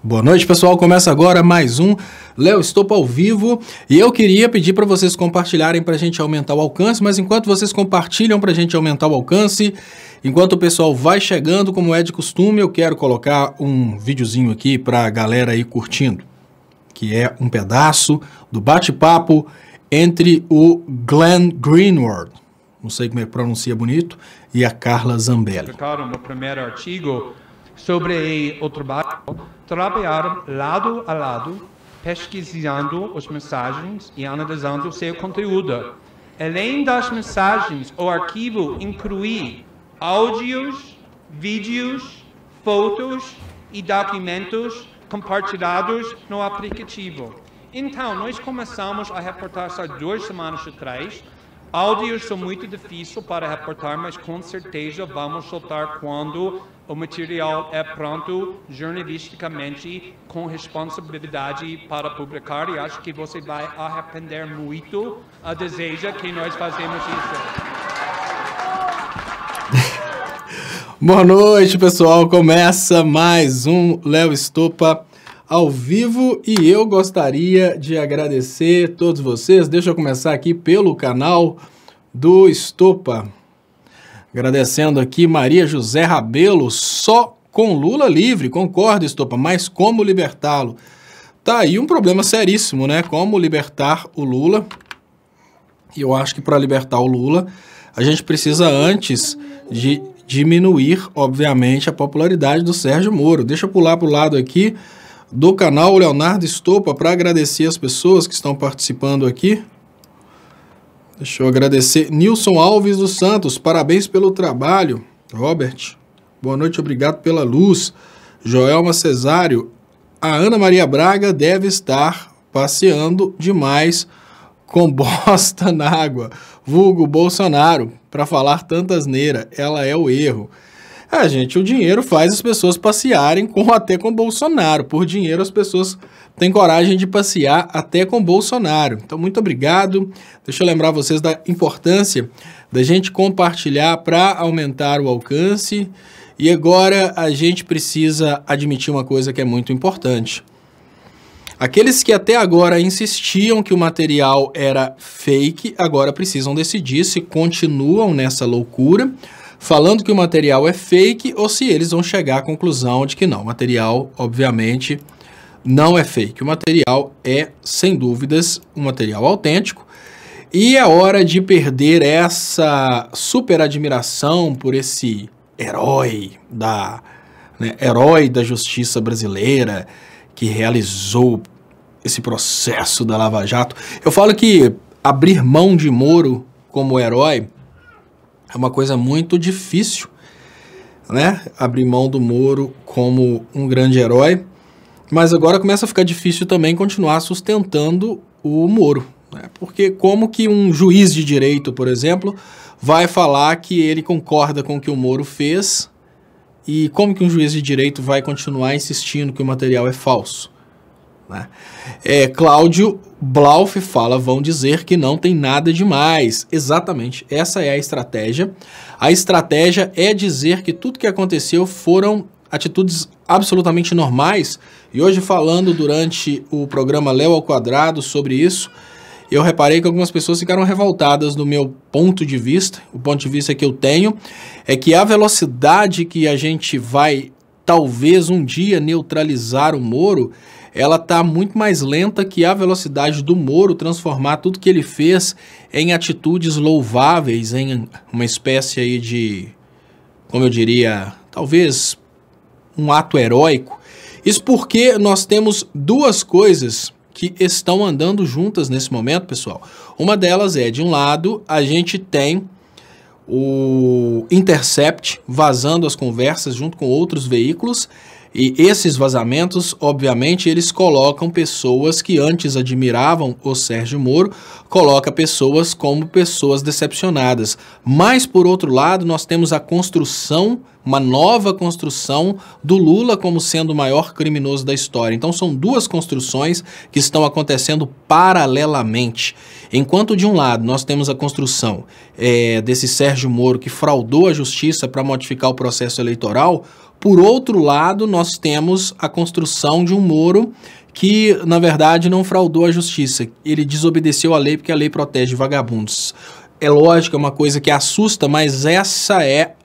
Boa noite, pessoal. Começa agora mais um Léo Stoppa ao vivo e eu queria pedir para vocês compartilharem para a gente aumentar o alcance, mas enquanto vocês compartilham para a gente aumentar o alcance, enquanto o pessoal vai chegando, como é de costume, eu quero colocar um videozinho aqui para a galera aí curtindo, que é um pedaço do bate-papo entre o Glenn Greenwald, não sei como é que pronuncia bonito, e a Carla Zambelli. No primeiro artigo sobre o trabalhar lado a lado, pesquisando as mensagens e analisando o seu conteúdo. Além das mensagens, o arquivo inclui áudios, vídeos, fotos e documentos compartilhados no aplicativo. Então, nós começamos a reportar há 2 semanas atrás. Áudios são muito difíceis para reportar, mas com certeza vamos soltar quando o material é pronto jornalisticamente, com responsabilidade para publicar, e acho que você vai arrepender muito a deseja que nós fazemos isso. Boa noite, pessoal. Começa mais um Léo Stoppa ao vivo e eu gostaria de agradecer a todos vocês. Deixa eu começar aqui pelo canal do Stoppa. Agradecendo aqui Maria José Rabelo, só com Lula livre, concordo, Stoppa, mas como libertá-lo? Tá aí um problema seríssimo, né? Como libertar o Lula? E eu acho que para libertar o Lula, a gente precisa antes de diminuir, obviamente, a popularidade do Sérgio Moro. Deixa eu pular para o lado aqui do canal Leonardo Stoppa para agradecer as pessoas que estão participando aqui. Deixa eu agradecer Nilson Alves dos Santos, parabéns pelo trabalho. Robert, boa noite, obrigado pela luz. Joelma Cesário, a Ana Maria Braga deve estar passeando demais com bosta na água. Vulgo Bolsonaro, para falar tanta asneira, ela é o erro. Gente, o dinheiro faz as pessoas passearem até com Bolsonaro. Por dinheiro as pessoas têm coragem de passear até com Bolsonaro. Então, muito obrigado. Deixa eu lembrar vocês da importância da gente compartilhar para aumentar o alcance. E agora a gente precisa admitir uma coisa que é muito importante. Aqueles que até agora insistiam que o material era fake, agora precisam decidir se continuam nessa loucura, falando que o material é fake, ou se eles vão chegar à conclusão de que não, o material, obviamente, não é fake. O material é, sem dúvidas, um material autêntico. E é hora de perder essa super admiração por esse herói da justiça brasileira que realizou esse processo da Lava Jato. Eu falo que abrir mão de Moro como herói é uma coisa muito difícil, né? Abrir mão do Moro como um grande herói, mas agora começa a ficar difícil também continuar sustentando o Moro, né? Porque como que um juiz de direito, por exemplo, vai falar que ele concorda com o que o Moro fez e como que um juiz de direito vai continuar insistindo que o material é falso? Né? Cláudio Blauf fala, vão dizer que não tem nada demais. Exatamente, essa é a estratégia. A estratégia é dizer que tudo que aconteceu foram atitudes absolutamente normais. E hoje, falando durante o programa Léo ao Quadrado sobre isso, eu reparei que algumas pessoas ficaram revoltadas do meu ponto de vista. O ponto de vista que eu tenho é que a velocidade que a gente vai, talvez um dia, neutralizar o Moro, ela está muito mais lenta que a velocidade do Moro transformar tudo que ele fez em atitudes louváveis, em uma espécie aí de, como eu diria, talvez um ato heróico. Isso porque nós temos duas coisas que estão andando juntas nesse momento, pessoal. Uma delas é, de um lado, a gente tem o Intercept vazando as conversas junto com outros veículos. E esses vazamentos, obviamente, eles colocam pessoas que antes admiravam o Sérgio Moro, coloca pessoas como pessoas decepcionadas. Mas, por outro lado, nós temos a construção uma nova construção do Lula como sendo o maior criminoso da história. Então são duas construções que estão acontecendo paralelamente. Enquanto de um lado nós temos a construção desse Sérgio Moro que fraudou a justiça para modificar o processo eleitoral, por outro lado nós temos a construção de um Moro que, na verdade, não fraudou a justiça. Ele desobedeceu a lei porque a lei protege vagabundos. É lógico, é uma coisa que assusta, mas essa é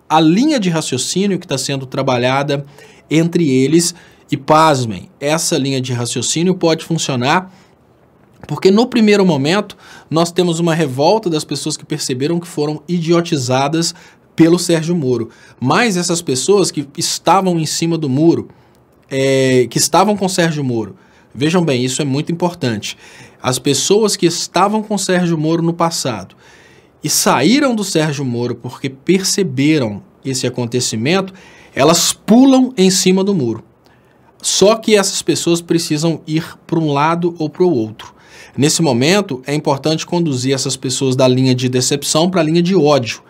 a linha de raciocínio que está sendo trabalhada entre eles. E pasmem, essa linha de raciocínio pode funcionar porque no primeiro momento nós temos uma revolta das pessoas que perceberam que foram idiotizadas pelo Sérgio Moro. Mas essas pessoas que estavam em cima do muro, que estavam com Sérgio Moro, vejam bem, isso é muito importante. As pessoas que estavam com Sérgio Moro no passado e saíram do Sérgio Moro porque perceberam esse acontecimento, elas pulam em cima do muro. Só que essas pessoas precisam ir para um lado ou para o outro. Nesse momento, é importante conduzir essas pessoas da linha de decepção para a linha de ódio.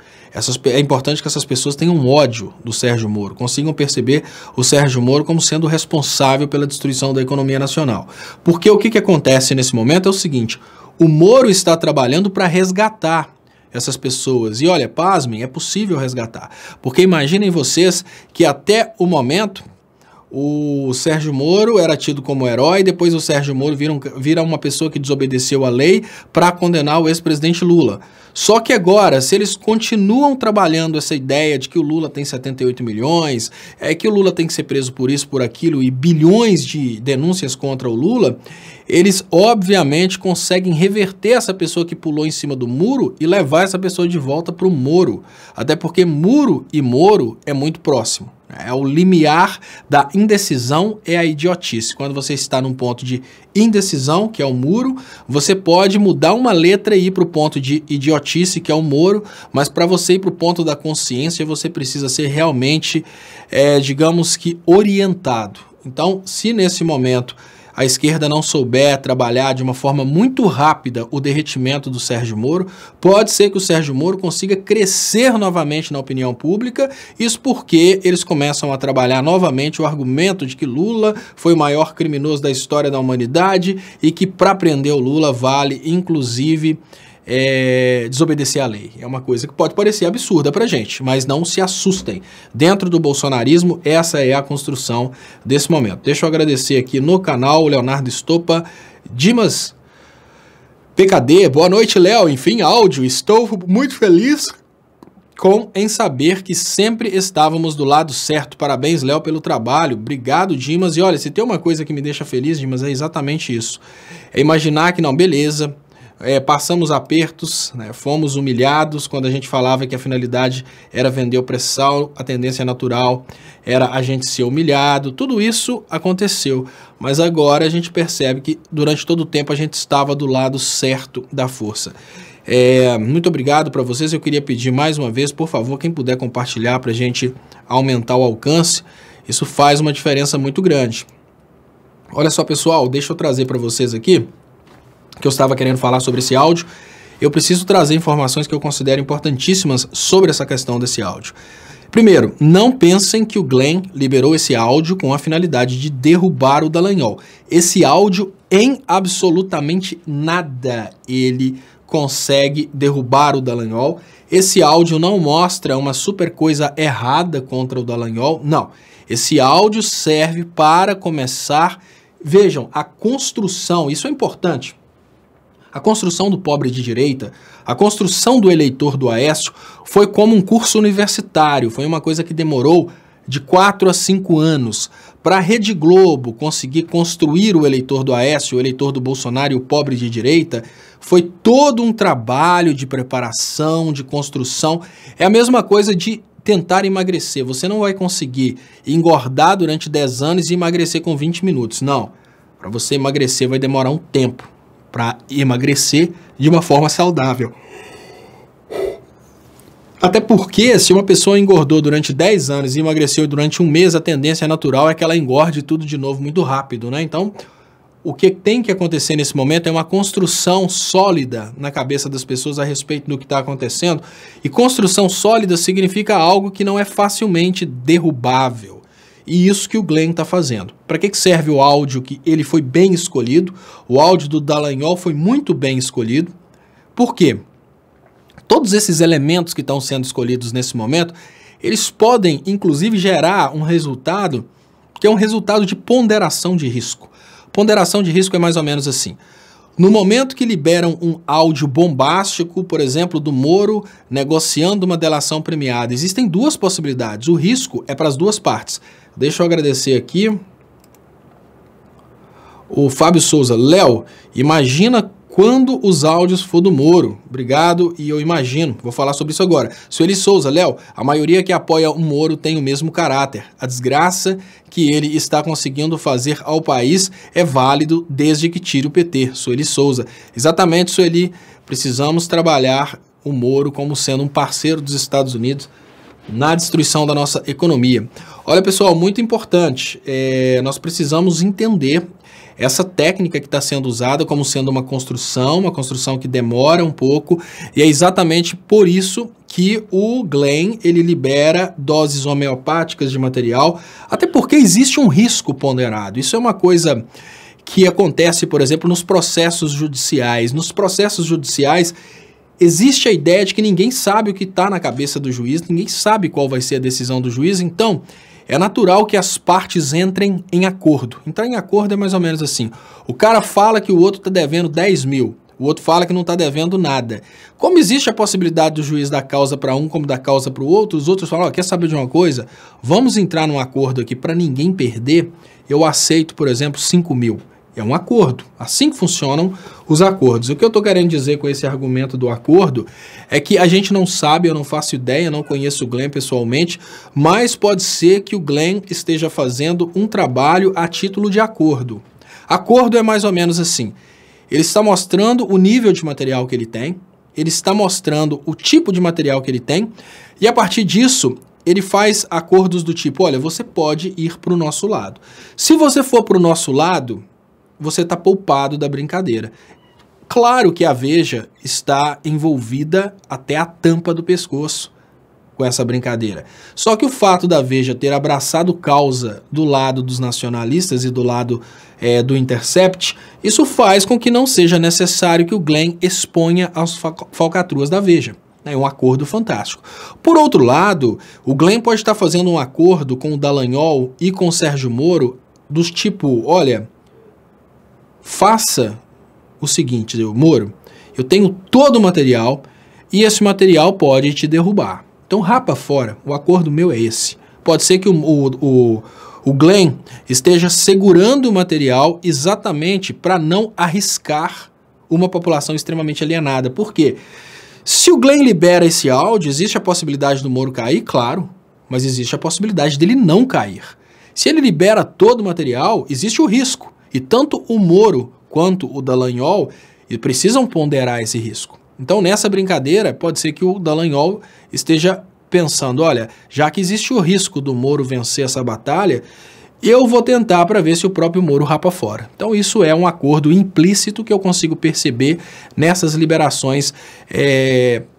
É importante que essas pessoas tenham ódio do Sérgio Moro, consigam perceber o Sérgio Moro como sendo responsável pela destruição da economia nacional. Porque o que acontece nesse momento é o seguinte: o Moro está trabalhando para resgatar essas pessoas. E olha, pasmem, é possível resgatar. Porque imaginem vocês que até o momento o Sérgio Moro era tido como herói, depois o Sérgio Moro vira uma pessoa que desobedeceu a lei para condenar o ex-presidente Lula. Só que agora, se eles continuam trabalhando essa ideia de que o Lula tem 78 milhões, que o Lula tem que ser preso por isso, por aquilo, e bilhões de denúncias contra o Lula, eles obviamente conseguem reverter essa pessoa que pulou em cima do muro e levar essa pessoa de volta para o Moro. Até porque muro e Moro é muito próximo. É o limiar da indecisão, é a idiotice. Quando você está num ponto de indecisão, que é o muro, você pode mudar uma letra e ir para o ponto de idiotice, que é o Moro, mas para você ir para o ponto da consciência, você precisa ser realmente, digamos que, orientado. Então, se nesse momento a esquerda não souber trabalhar de uma forma muito rápida o derretimento do Sérgio Moro, pode ser que o Sérgio Moro consiga crescer novamente na opinião pública, isso porque eles começam a trabalhar novamente o argumento de que Lula foi o maior criminoso da história da humanidade e que para prender o Lula vale, inclusive, desobedecer à lei. É uma coisa que pode parecer absurda pra gente, mas não se assustem. Dentro do bolsonarismo, essa é a construção desse momento. Deixa eu agradecer aqui no canal o Leonardo Estopa, Dimas PKD, boa noite, Léo. Enfim, áudio, estou muito feliz em saber que sempre estávamos do lado certo. Parabéns, Léo, pelo trabalho. Obrigado, Dimas. E olha, se tem uma coisa que me deixa feliz, Dimas, é exatamente isso. É imaginar que, não, beleza, passamos apertos, né, fomos humilhados quando a gente falava que a finalidade era vender o pré-sal, a tendência natural era a gente ser humilhado, tudo isso aconteceu, mas agora a gente percebe que durante todo o tempo a gente estava do lado certo da força. Muito obrigado para vocês. Eu queria pedir mais uma vez, por favor, quem puder compartilhar para a gente aumentar o alcance, isso faz uma diferença muito grande. Olha só, pessoal, deixa eu trazer para vocês aqui que eu estava querendo falar sobre esse áudio. Eu preciso trazer informações que eu considero importantíssimas sobre essa questão desse áudio. Primeiro, não pensem que o Glenn liberou esse áudio com a finalidade de derrubar o Dallagnol. Esse áudio, em absolutamente nada, ele consegue derrubar o Dallagnol. Esse áudio não mostra uma super coisa errada contra o Dallagnol, não. Esse áudio serve para começar, vejam, a construção, isso é importante. A construção do pobre de direita, a construção do eleitor do Aécio foi como um curso universitário, foi uma coisa que demorou de 4 a 5 anos. Para a Rede Globo conseguir construir o eleitor do Aécio, o eleitor do Bolsonaro e o pobre de direita, foi todo um trabalho de preparação, de construção. É a mesma coisa de tentar emagrecer. Você não vai conseguir engordar durante 10 anos e emagrecer com 20 minutos. Não. Para você emagrecer vai demorar um tempo para emagrecer de uma forma saudável. Até porque, se uma pessoa engordou durante 10 anos e emagreceu durante um mês, a tendência natural é que ela engorde tudo de novo muito rápido, né? Então, o que tem que acontecer nesse momento é uma construção sólida na cabeça das pessoas a respeito do que está acontecendo. E construção sólida significa algo que não é facilmente derrubável. E isso que o Glenn está fazendo. Para que serve o áudio? Que ele foi bem escolhido. O áudio do Dallagnol foi muito bem escolhido. Por quê? Todos esses elementos que estão sendo escolhidos nesse momento, eles podem, inclusive, gerar um resultado que é um resultado de ponderação de risco. Ponderação de risco é mais ou menos assim. No momento que liberam um áudio bombástico, por exemplo, do Moro negociando uma delação premiada, existem duas possibilidades. O risco é para as duas partes. Deixa eu agradecer aqui o Fábio Souza. Léo, imagina quando os áudios for do Moro. Obrigado, e eu imagino, vou falar sobre isso agora. Sueli Souza, Léo, a maioria que apoia o Moro tem o mesmo caráter. A desgraça que ele está conseguindo fazer ao país é válido desde que tire o PT. Sueli Souza. Exatamente, Sueli, precisamos trabalhar o Moro como sendo um parceiro dos Estados Unidos na destruição da nossa economia. Olha, pessoal, muito importante, nós precisamos entender essa técnica que está sendo usada como sendo uma construção que demora um pouco, e é exatamente por isso que o Glenn, ele libera doses homeopáticas de material, até porque existe um risco ponderado. Isso é uma coisa que acontece, por exemplo, nos processos judiciais. Nos processos judiciais, existe a ideia de que ninguém sabe o que está na cabeça do juiz, ninguém sabe qual vai ser a decisão do juiz, então é natural que as partes entrem em acordo. Entrar em acordo é mais ou menos assim. O cara fala que o outro está devendo 10 mil, o outro fala que não está devendo nada. Como existe a possibilidade do juiz dar causa para um como dar causa para o outro, os outros falam, quer saber de uma coisa? Vamos entrar num acordo aqui para ninguém perder, eu aceito, por exemplo, 5 mil. É um acordo. Assim que funcionam os acordos. O que eu estou querendo dizer com esse argumento do acordo é que a gente não sabe, eu não faço ideia, não conheço o Glenn pessoalmente, mas pode ser que o Glenn esteja fazendo um trabalho a título de acordo. Acordo é mais ou menos assim. Ele está mostrando o nível de material que ele tem, ele está mostrando o tipo de material que ele tem, e a partir disso ele faz acordos do tipo, olha, você pode ir para o nosso lado. Se você for para o nosso lado, você está poupado da brincadeira. Claro que a Veja está envolvida até a tampa do pescoço com essa brincadeira. Só que o fato da Veja ter abraçado causa do lado dos nacionalistas e do lado do Intercept, isso faz com que não seja necessário que o Glenn exponha as falcatruas da Veja. É um acordo fantástico. Por outro lado, o Glenn pode estar fazendo um acordo com o Dallagnol e com o Sérgio Moro dos tipo, olha, faça o seguinte, Moro, eu tenho todo o material e esse material pode te derrubar. Então rapa fora, o acordo meu é esse. Pode ser que o Glenn esteja segurando o material exatamente para não arriscar uma população extremamente alienada. Por quê? Se o Glenn libera esse áudio, existe a possibilidade do Moro cair? Claro, mas existe a possibilidade dele não cair. Se ele libera todo o material, existe o risco. E tanto o Moro quanto o Dallagnol precisam ponderar esse risco. Então, nessa brincadeira, pode ser que o Dallagnol esteja pensando, olha, já que existe o risco do Moro vencer essa batalha, eu vou tentar para ver se o próprio Moro rapa fora. Então, isso é um acordo implícito que eu consigo perceber nessas liberações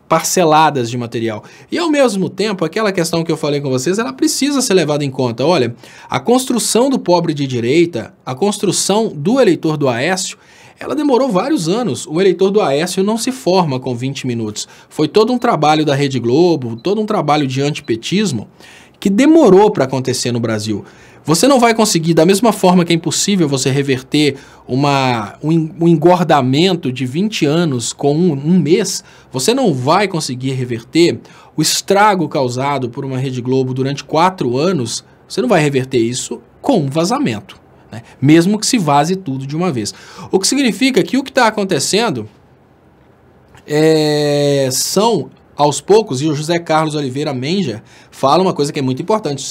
parceladas de material. E ao mesmo tempo, aquela questão que eu falei com vocês, ela precisa ser levada em conta. Olha, a construção do pobre de direita, a construção do eleitor do Aécio, ela demorou vários anos. O eleitor do Aécio não se forma com 20 minutos. Foi todo um trabalho da Rede Globo, todo um trabalho de antipetismo que demorou para acontecer no Brasil. Você não vai conseguir, da mesma forma que é impossível você reverter um engordamento de 20 anos com um mês, você não vai conseguir reverter o estrago causado por uma Rede Globo durante 4 anos, você não vai reverter isso com um vazamento, né? Mesmo que se vaze tudo de uma vez. O que significa que o que está acontecendo são aos poucos, e o José Carlos Oliveira Menger fala uma coisa que é muito importante.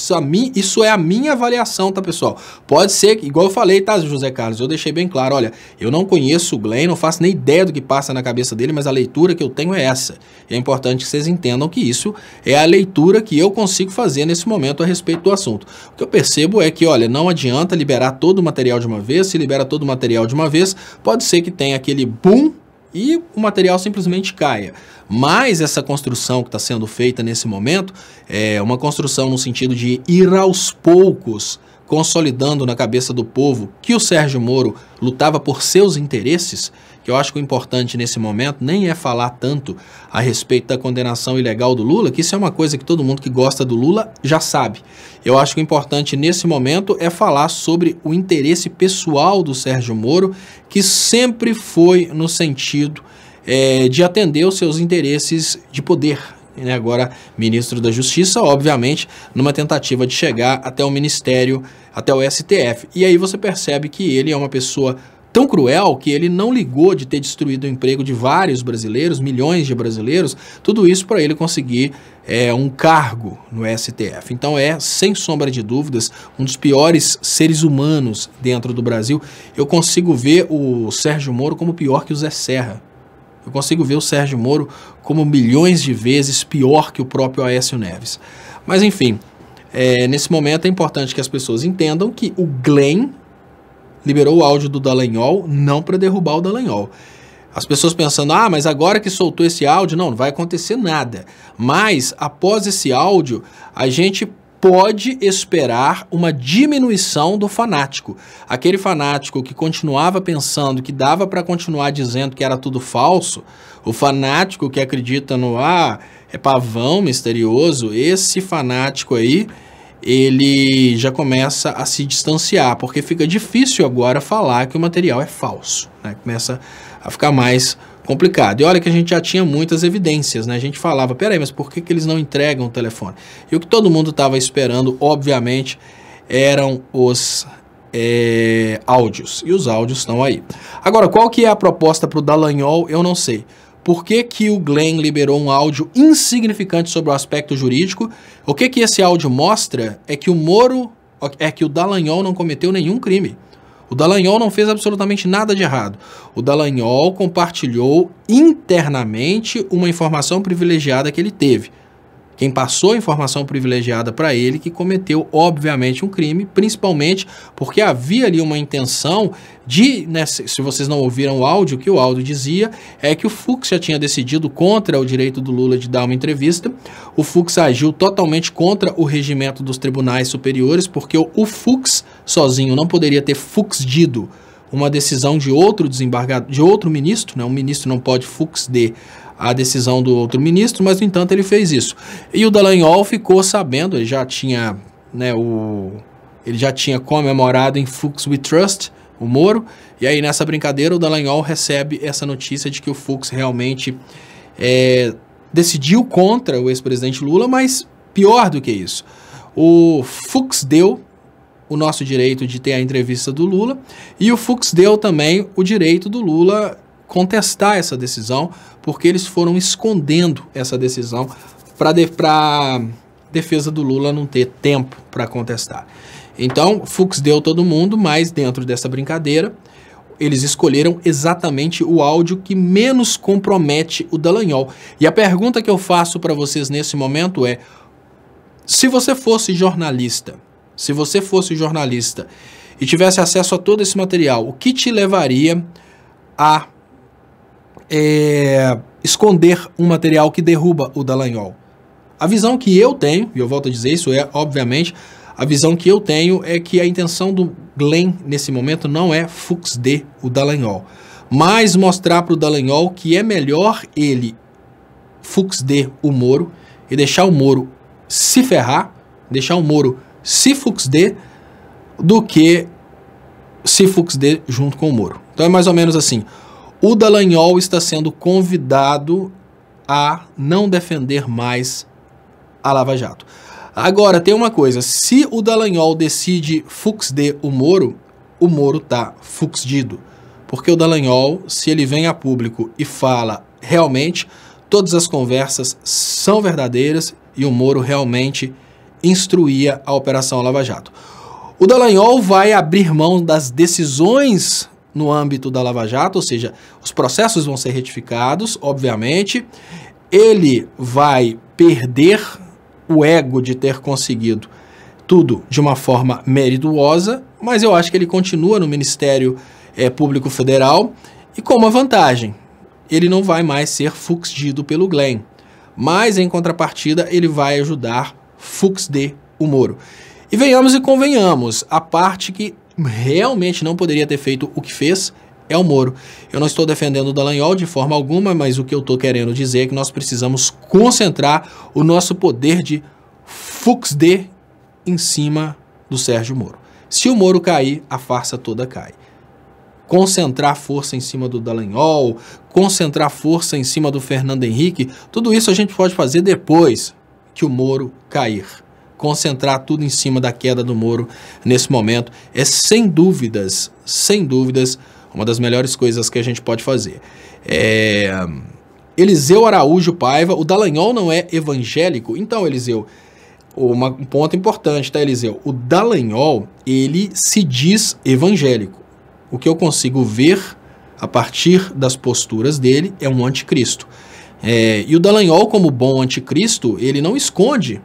Isso é a minha avaliação, tá, pessoal? Pode ser, igual eu falei, tá, José Carlos? Eu deixei bem claro, olha, eu não conheço o Glenn, não faço nem ideia do que passa na cabeça dele, mas a leitura que eu tenho é essa. E é importante que vocês entendam que isso é a leitura que eu consigo fazer nesse momento a respeito do assunto. O que eu percebo é que, olha, não adianta liberar todo o material de uma vez. Se libera todo o material de uma vez, pode ser que tenha aquele boom e o material simplesmente caia. Mas essa construção que está sendo feita nesse momento é uma construção no sentido de ir aos poucos consolidando na cabeça do povo que o Sérgio Moro lutava por seus interesses, que eu acho que o importante nesse momento nem é falar tanto a respeito da condenação ilegal do Lula, que isso é uma coisa que todo mundo que gosta do Lula já sabe. Eu acho que o importante nesse momento é falar sobre o interesse pessoal do Sérgio Moro, que sempre foi no sentido de atender os seus interesses de poder. Agora, ministro da Justiça, obviamente, numa tentativa de chegar até o Ministério, até o STF. E aí você percebe que ele é uma pessoa tão cruel que ele não ligou de ter destruído o emprego de vários brasileiros, milhões de brasileiros, tudo isso para ele conseguir um cargo no STF. Então sem sombra de dúvidas, um dos piores seres humanos dentro do Brasil. Eu consigo ver o Sérgio Moro como pior que o Zé Serra. Eu consigo ver o Sérgio Moro como milhões de vezes pior que o próprio Aécio Neves. Mas enfim, nesse momento é importante que as pessoas entendam que o Glenn liberou o áudio do Dallagnol não para derrubar o Dallagnol. As pessoas pensando, mas agora que soltou esse áudio, não vai acontecer nada. Mas após esse áudio, a gente pode esperar uma diminuição do fanático. Aquele fanático que continuava pensando que dava para continuar dizendo que era tudo falso, o fanático que acredita no é pavão misterioso, esse fanático aí, ele já começa a se distanciar, porque fica difícil agora falar que o material é falso, né? Começa a ficar mais complicado. E olha que a gente já tinha muitas evidências, né? A gente falava, peraí, mas por que eles não entregam o telefone? E o que todo mundo estava esperando, obviamente, eram os áudios. E os áudios estão aí. Agora, qual que é a proposta para o Dallagnol? Eu não sei. Por que que o Glenn liberou um áudio insignificante sobre o aspecto jurídico? O que esse áudio mostra é que o Dallagnol não cometeu nenhum crime. O Dallagnol não fez absolutamente nada de errado. O Dallagnol compartilhou internamente uma informação privilegiada que ele teve. Quem passou a informação privilegiada para ele que cometeu, obviamente, um crime, principalmente porque havia ali uma intenção de, né, se vocês não ouviram o áudio, o que o áudio dizia é que o Fux já tinha decidido contra o direito do Lula de dar uma entrevista. O Fux agiu totalmente contra o regimento dos tribunais superiores, porque o Fux sozinho não poderia ter fuxdido uma decisão de outro desembargador, de outro ministro, né? Um ministro não pode fuxder a decisão do outro ministro, mas no entanto ele fez isso. E o Dallagnol ficou sabendo, ele já tinha, né, ele já tinha comemorado em Fux We Trust, o Moro, e aí nessa brincadeira o Dallagnol recebe essa notícia de que o Fux realmente decidiu contra o ex-presidente Lula, mas pior do que isso, o Fux deu o nosso direito de ter a entrevista do Lula, e o Fux deu também o direito do Lula contestar essa decisão, porque eles foram escondendo essa decisão para defesa do Lula não ter tempo para contestar. Então, Fux deu todo mundo, mas dentro dessa brincadeira, eles escolheram exatamente o áudio que menos compromete o Dallagnol. E a pergunta que eu faço para vocês nesse momento é, se você fosse jornalista e tivesse acesso a todo esse material, o que te levaria a esconder um material que derruba o Dallagnol? A visão que eu tenho, e eu volto a dizer isso, obviamente, a visão que eu tenho é que a intenção do Glenn nesse momento não é fuxder o Dallagnol, mas mostrar para o Dallagnol que é melhor ele fuxder o Moro e deixar o Moro se ferrar, deixar o Moro se fuxder, do que se fuxder junto com o Moro. Então é mais ou menos assim. O Dallagnol está sendo convidado a não defender mais a Lava Jato. Agora, tem uma coisa, se o Dallagnol decide fuxder o Moro está fuxdido. Porque o Dallagnol, se ele vem a público e fala realmente todas as conversas são verdadeiras e o Moro realmente instruía a Operação Lava Jato. O Dallagnol vai abrir mão das decisões no âmbito da Lava Jato, ou seja, os processos vão ser retificados, obviamente. Ele vai perder o ego de ter conseguido tudo de uma forma merituosa, mas eu acho que ele continua no Ministério Público Federal e com uma vantagem. Ele não vai mais ser fuxido pelo Glenn, mas em contrapartida ele vai ajudar fuxder o Moro. E venhamos e convenhamos, a parte que realmente não poderia ter feito o que fez é o Moro. Eu não estou defendendo o Dallagnol de forma alguma, mas o que eu estou querendo dizer é que nós precisamos concentrar o nosso poder de fuxder em cima do Sérgio Moro. Se o Moro cair, a farsa toda cai. Concentrar força em cima do Dallagnol, concentrar força em cima do Fernando Henrique, tudo isso a gente pode fazer depois que o Moro cair. Concentrar tudo em cima da queda do Moro nesse momento é sem dúvidas, uma das melhores coisas que a gente pode fazer. Eliseu Araújo Paiva, o Dallagnol não é evangélico? Então, Eliseu, um ponto importante, tá, Eliseu? O Dallagnol, ele se diz evangélico. O que eu consigo ver a partir das posturas dele é um anticristo. E o Dallagnol, como bom anticristo, ele não esconde,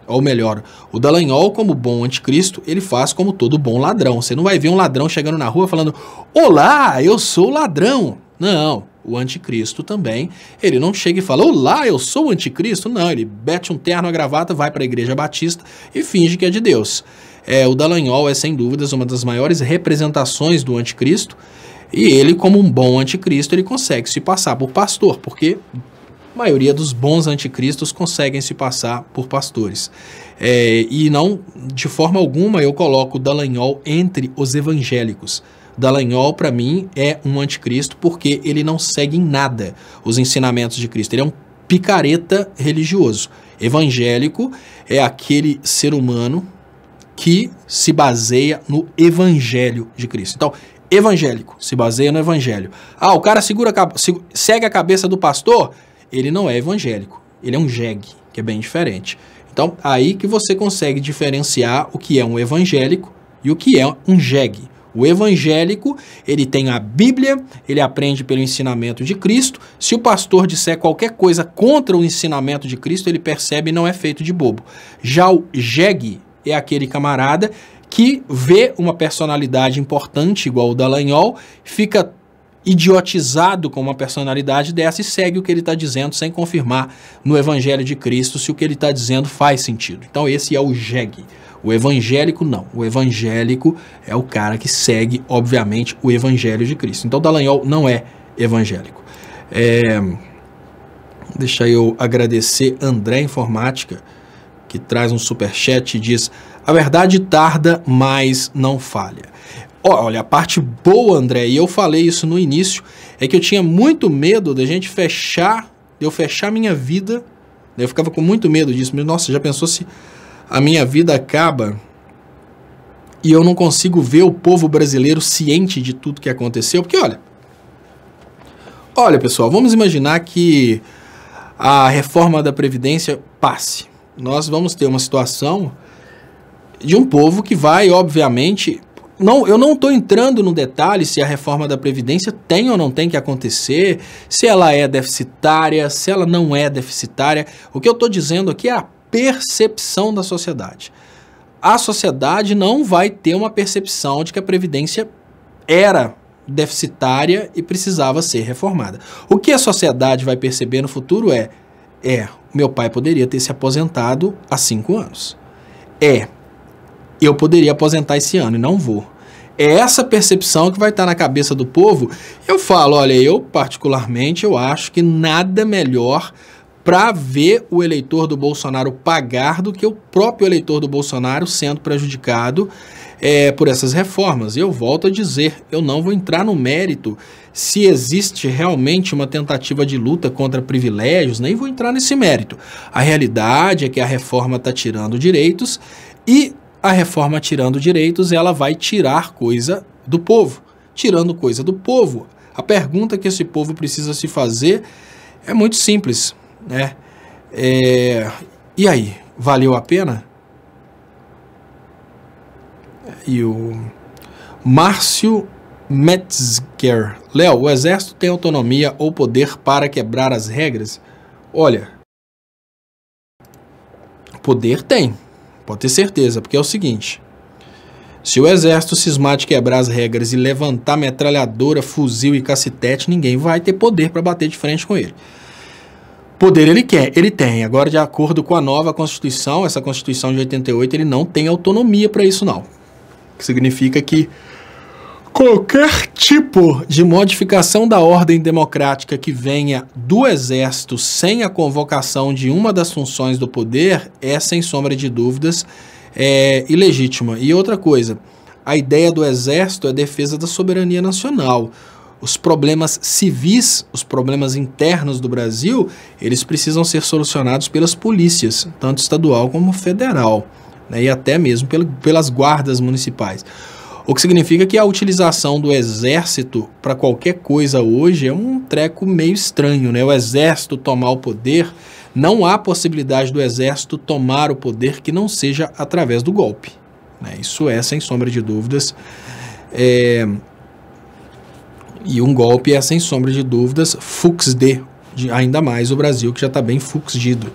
ou melhor, o Dallagnol, como bom anticristo, ele faz como todo bom ladrão. Você não vai ver um ladrão chegando na rua falando: olá, eu sou ladrão. Não, o anticristo também, ele não chega e fala: olá, eu sou o anticristo. Não, ele mete um terno, a gravata, vai para a igreja batista e finge que é de Deus. O Dallagnol é, sem dúvidas, uma das maiores representações do anticristo, e ele, como um bom anticristo, ele consegue se passar por pastor, porque a maioria dos bons anticristos conseguem se passar por pastores. E não, de forma alguma, eu coloco o Dallagnol entre os evangélicos. Dallagnol, para mim, é um anticristo porque ele não segue em nada os ensinamentos de Cristo. Ele é um picareta religioso. Evangélico é aquele ser humano que se baseia no evangelho de Cristo. Então, evangélico se baseia no evangelho. O cara segue a cabeça do pastor, ele não é evangélico, ele é um jegue, que é bem diferente. Então, aí que você consegue diferenciar o que é um evangélico e o que é um jegue. O evangélico, ele tem a Bíblia, ele aprende pelo ensinamento de Cristo. Se o pastor disser qualquer coisa contra o ensinamento de Cristo, ele percebe e não é feito de bobo. Já o jegue é aquele camarada que vê uma personalidade importante igual o Dallagnol, fica idiotizado com uma personalidade dessa e segue o que ele está dizendo sem confirmar no evangelho de Cristo se o que ele está dizendo faz sentido. Então esse é o jegue. O evangélico não. O evangélico é o cara que segue, obviamente, o evangelho de Cristo. Então Dallagnol não é evangélico. Deixa eu agradecer André Informática, que traz um superchat e diz: a verdade tarda, mas não falha. Olha, a parte boa, André, e eu falei isso no início, é que eu tinha muito medo da gente eu fechar minha vida. Eu ficava com muito medo disso. Nossa, já pensou se a minha vida acaba e eu não consigo ver o povo brasileiro ciente de tudo que aconteceu? Porque, olha, pessoal, vamos imaginar que a reforma da Previdência passe. Nós vamos ter uma situação de um povo que vai, obviamente... eu não estou entrando no detalhe se a reforma da Previdência tem ou não tem que acontecer, se ela é deficitária, se ela não é deficitária. O que eu estou dizendo aqui é a percepção da sociedade. A sociedade não vai ter uma percepção de que a Previdência era deficitária e precisava ser reformada. O que a sociedade vai perceber no futuro meu pai poderia ter se aposentado há 5 anos. Eu poderia aposentar esse ano e não vou. É essa percepção que vai estar na cabeça do povo. Eu falo, olha, eu particularmente, eu acho que nada melhor para ver o eleitor do Bolsonaro pagar do que o próprio eleitor do Bolsonaro sendo prejudicado por essas reformas. Eu volto a dizer, eu não vou entrar no mérito se existe realmente uma tentativa de luta contra privilégios, nem vou entrar nesse mérito. A realidade é que a reforma está tirando direitos e a reforma tirando direitos, ela vai tirar coisa do povo. Tirando coisa do povo, a pergunta que esse povo precisa se fazer É muito simples, né? E aí, valeu a pena? E o Márcio Metzger. Léo, o exército tem autonomia ou poder para quebrar as regras? Olha, poder tem, pode ter certeza, porque é o seguinte: se o exército cismar de quebrar as regras e levantar metralhadora, fuzil e cacetete, ninguém vai ter poder para bater de frente com ele. Poder ele tem. Agora, de acordo com a nova Constituição, essa Constituição de 88, ele não tem autonomia para isso, não. O que significa que qualquer tipo de modificação da ordem democrática que venha do Exército sem a convocação de uma das funções do poder é, sem sombra de dúvidas, ilegítima. E outra coisa, a ideia do Exército é a defesa da soberania nacional. Os problemas civis, os problemas internos do Brasil, eles precisam ser solucionados pelas polícias, tanto estadual como federal, né, e até mesmo pelas guardas municipais. O que significa que a utilização do exército para qualquer coisa hoje é um treco meio estranho, né? O exército tomar o poder, não há possibilidade do exército tomar o poder que não seja através do golpe, né? Isso é, sem sombra de dúvidas, e um golpe é, sem sombra de dúvidas, ainda mais o Brasil, que já está bem fuxido.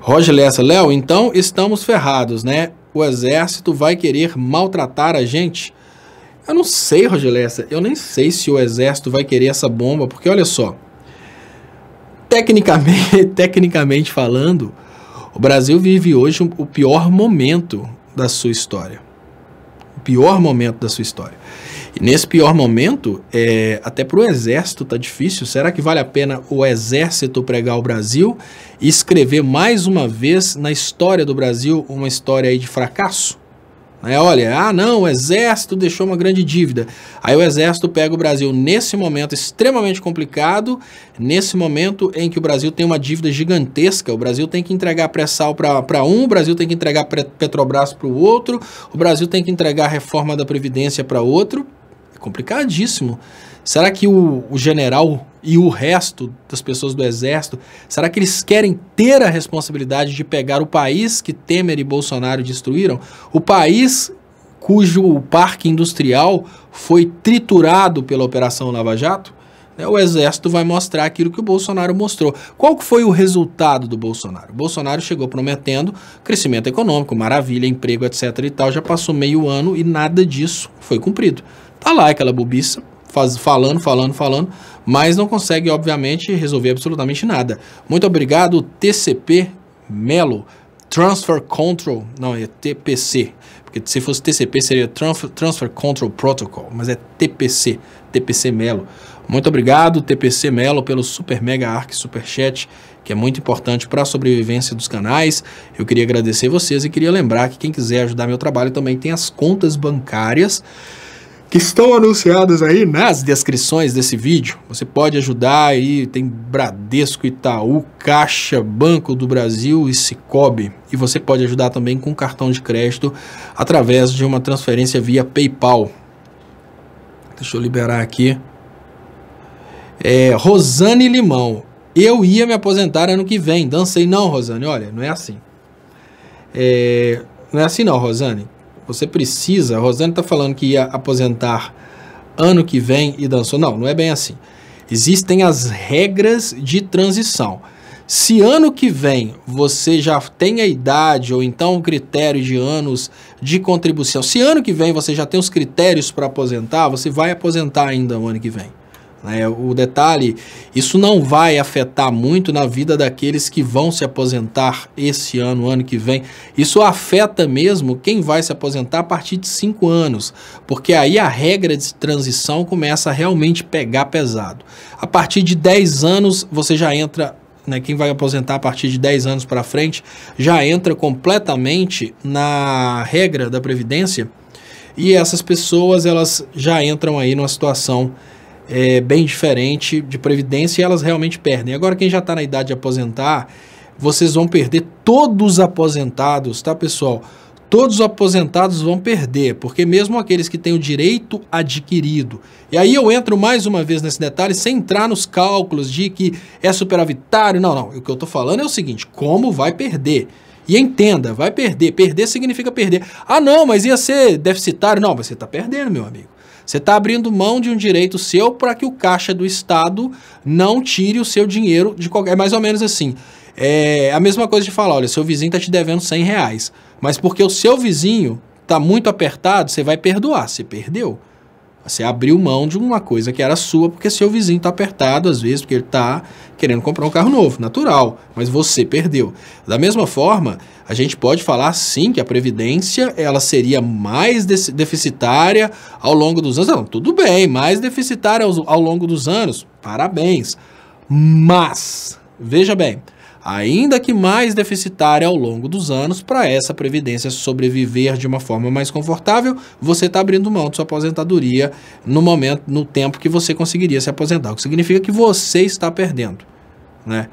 Roger Lessa, Léo, então estamos ferrados, né? O exército vai querer maltratar a gente? Eu não sei, Roger Lessa, eu nem sei se o exército vai querer essa bomba, porque olha só, tecnicamente falando, o Brasil vive hoje o pior momento da sua história. O pior momento da sua história. E nesse pior momento, até para o exército tá difícil. Será que vale a pena o exército pregar o Brasil e escrever mais uma vez na história do Brasil uma história aí de fracasso? Olha, não, o exército deixou uma grande dívida. Aí o exército pega o Brasil nesse momento extremamente complicado, nesse momento em que o Brasil tem uma dívida gigantesca, o Brasil tem que entregar pré-sal para um, o Brasil tem que entregar Petrobras para o outro, o Brasil tem que entregar a reforma da Previdência para outro. É complicadíssimo. Será que o general e o resto das pessoas do exército, será que eles querem ter a responsabilidade de pegar o país que Temer e Bolsonaro destruíram? O país cujo parque industrial foi triturado pela Operação Lava Jato? O exército vai mostrar aquilo que o Bolsonaro mostrou. Qual que foi o resultado do Bolsonaro? O Bolsonaro chegou prometendo crescimento econômico, maravilha, emprego, etc. e tal. Já passou meio ano e nada disso foi cumprido. Tá lá aquela bobiça, falando, mas não consegue, obviamente, resolver absolutamente nada. Muito obrigado, TCP Melo, Transfer Control, não, é TPC, porque se fosse TCP seria Transfer Control Protocol, mas é TPC Melo. Muito obrigado, TPC Melo, pelo Super Mega Arc Superchat, que é muito importante para a sobrevivência dos canais. Eu queria agradecer vocês e queria lembrar que quem quiser ajudar meu trabalho também tem as contas bancárias que estão anunciadas aí nas descrições desse vídeo. Você pode ajudar aí, tem Bradesco, Itaú, Caixa, Banco do Brasil e Sicoob. E você pode ajudar também com cartão de crédito através de uma transferência via PayPal. Deixa eu liberar aqui. Rosane Limão, eu ia me aposentar ano que vem. Dancei não, Rosane, olha, não é assim. Não é assim não, Rosane. Você precisa, a Rosane está falando que ia aposentar ano que vem e dançou. Não, não é bem assim. Existem as regras de transição. Se ano que vem você já tem a idade ou então o critério de anos de contribuição, se ano que vem você já tem os critérios para aposentar, você vai aposentar ainda o ano que vem. O detalhe, isso não vai afetar muito na vida daqueles que vão se aposentar esse ano, ano que vem. Isso afeta mesmo quem vai se aposentar a partir de 5 anos, porque aí a regra de transição começa a realmente pegar pesado. A partir de 10 anos você já entra, quem vai aposentar a partir de 10 anos para frente, já entra completamente na regra da Previdência, e essas pessoas elas já entram aí numa situação bem diferente de previdência e elas realmente perdem. Agora quem já está na idade de aposentar, vocês vão perder, todos os aposentados, tá pessoal? todos os aposentados vão perder, porque mesmo aqueles que têm o direito adquirido, e aí eu entro mais uma vez nesse detalhe, sem entrar nos cálculos de que é superavitário, não, o que eu estou falando é o seguinte, como vai perder? E entenda, vai perder, perder significa perder. Ah não, mas ia ser deficitário, não, mas você está perdendo, meu amigo. Você está abrindo mão de um direito seu para que o caixa do Estado não tire o seu dinheiro de qualquer... É mais ou menos assim. É a mesma coisa de falar, olha, seu vizinho está te devendo R$100, mas porque o seu vizinho está muito apertado, você vai perdoar. Você perdeu. Você abriu mão de uma coisa que era sua porque seu vizinho está apertado, às vezes, porque ele está querendo comprar um carro novo, natural, mas você perdeu. Da mesma forma, a gente pode falar sim que a Previdência ela seria mais deficitária ao longo dos anos. Não, tudo bem, mais deficitária ao longo dos anos, parabéns. Mas, veja bem, ainda que mais deficitária ao longo dos anos, para essa Previdência sobreviver de uma forma mais confortável, você está abrindo mão de sua aposentadoria no tempo que você conseguiria se aposentar, o que significa que você está perdendo, né?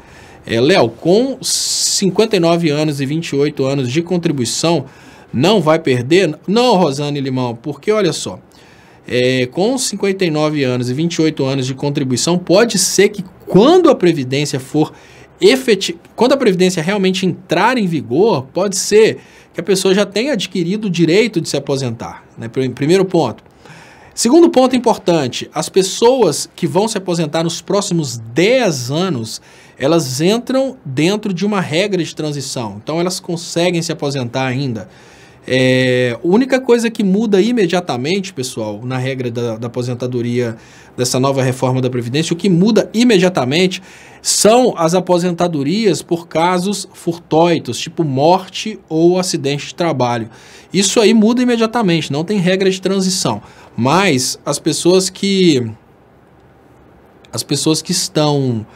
Léo, com 59 anos e 28 anos de contribuição, não vai perder? Não, Rosane Limão, porque olha só, com 59 anos e 28 anos de contribuição, pode ser que quando a Previdência for quando a Previdência realmente entrar em vigor, pode ser que a pessoa já tenha adquirido o direito de se aposentar, né? Primeiro ponto. Segundo ponto importante, as pessoas que vão se aposentar nos próximos 10 anos, elas entram dentro de uma regra de transição, então elas conseguem se aposentar ainda. A única coisa que muda imediatamente, pessoal, na regra da aposentadoria dessa nova reforma da Previdência, o que muda imediatamente são as aposentadorias por casos fortuitos, tipo morte ou acidente de trabalho. Isso aí muda imediatamente, não tem regra de transição. Mas as pessoas que estão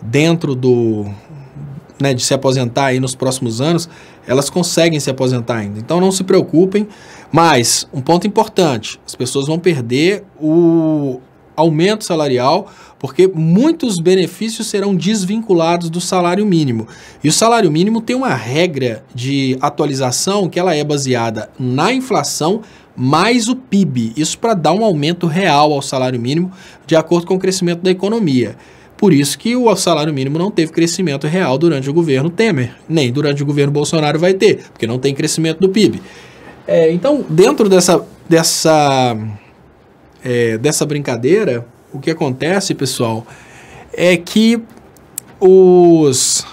dentro de se aposentar aí nos próximos anos, elas conseguem se aposentar ainda. Então não se preocupem, mas um ponto importante, as pessoas vão perder o aumento salarial, porque muitos benefícios serão desvinculados do salário mínimo. E o salário mínimo tem uma regra de atualização que ela é baseada na inflação mais o PIB. Isso para dar um aumento real ao salário mínimo de acordo com o crescimento da economia. Por isso que o salário mínimo não teve crescimento real durante o governo Temer, nem durante o governo Bolsonaro vai ter, porque não tem crescimento do PIB. Então, dentro dessa brincadeira, o que acontece, pessoal, é que os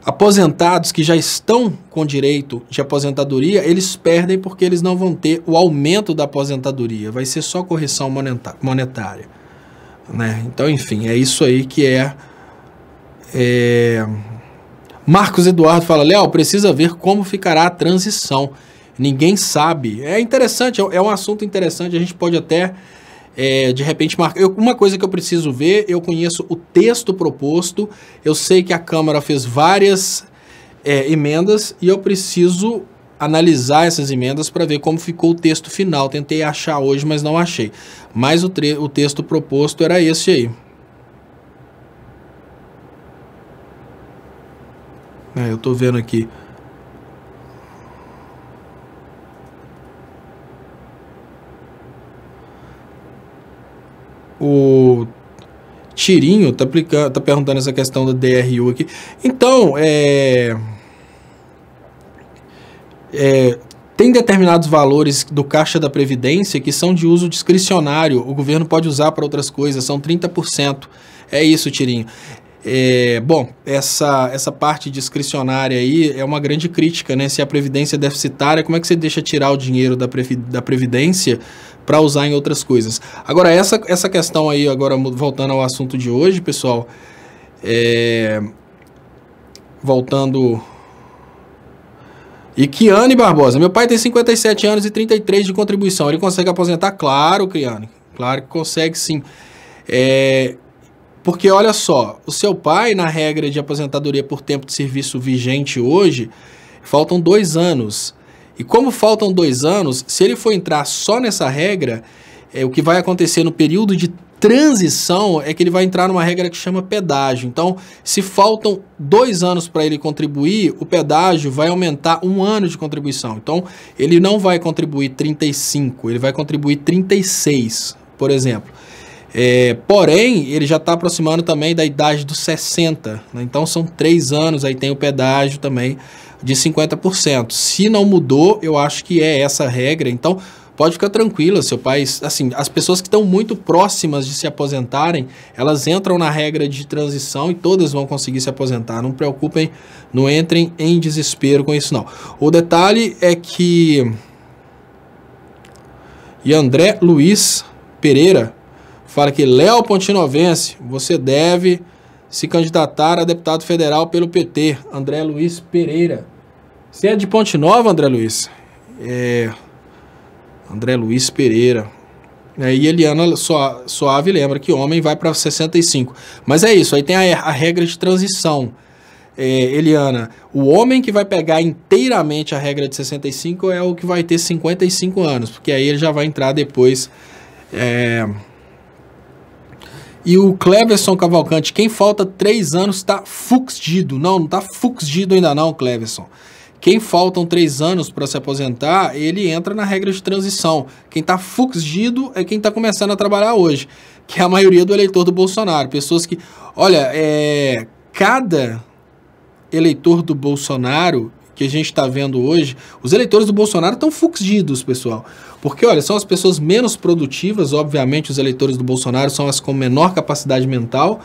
aposentados que já estão com direito de aposentadoria, eles perdem porque eles não vão ter o aumento da aposentadoria, vai ser só correção monetária. Né? Então, enfim, é isso aí que Marcos Eduardo fala, Léo, precisa ver como ficará a transição. Ninguém sabe. É interessante, é um assunto interessante, a gente pode até, de repente, marcar. Uma coisa que eu preciso ver, eu conheço o texto proposto, eu sei que a Câmara fez várias emendas e eu preciso analisar essas emendas para ver como ficou o texto final. Tentei achar hoje, mas não achei. Mas o texto proposto era esse aí. Eu estou vendo aqui. O Tirinho tá perguntando essa questão da DRU aqui. Então, tem determinados valores do Caixa da Previdência que são de uso discricionário, o governo pode usar para outras coisas, são 30%. É isso, Tirinho. Bom, essa parte discricionária aí é uma grande crítica, né? Se a Previdência é deficitária, como é que você deixa tirar o dinheiro da Previdência para usar em outras coisas? Agora, essa questão aí, agora voltando ao assunto de hoje, pessoal, voltando... E Kiane Barbosa, meu pai tem 57 anos e 33 de contribuição, ele consegue aposentar? Claro, Kiane, claro que consegue sim. Porque olha só, o seu pai, na regra de aposentadoria por tempo de serviço vigente hoje, faltam 2 anos. E como faltam 2 anos, se ele for entrar só nessa regra, o que vai acontecer no período de transição é que ele vai entrar numa regra que chama pedágio. Então, se faltam 2 anos para ele contribuir, o pedágio vai aumentar 1 ano de contribuição. Então, ele não vai contribuir 35, ele vai contribuir 36, por exemplo. Porém, ele já está aproximando também da idade dos 60, né? Então são 3 anos, aí tem o pedágio também de 50%. Se não mudou, eu acho que é essa regra, então pode ficar tranquila, seu pai, assim, as pessoas que estão muito próximas de se aposentarem, elas entram na regra de transição e todas vão conseguir se aposentar, não preocupem, não entrem em desespero com isso não. O detalhe é que André Luiz Pereira fala que Léo Pontinovense, você deve se candidatar a deputado federal pelo PT. André Luiz Pereira. Você é de Ponte Nova, André Luiz? André Luiz Pereira. E Eliana Suave lembra que homem vai para 65. Mas é isso, aí tem a regra de transição. Eliana, o homem que vai pegar inteiramente a regra de 65 é o que vai ter 55 anos, porque aí ele já vai entrar depois... E o Cleverson Cavalcante, quem falta 3 anos está fuxido. Não está fuxido ainda não, Cleverson. Quem faltam 3 anos para se aposentar, ele entra na regra de transição. Quem está fuxido é quem está começando a trabalhar hoje, que é a maioria do eleitor do Bolsonaro. Pessoas que... Olha, cada eleitor do Bolsonaro que a gente está vendo hoje, os eleitores do Bolsonaro estão fuxidos, pessoal. Porque, olha, são as pessoas menos produtivas, obviamente os eleitores do Bolsonaro são as com menor capacidade mental,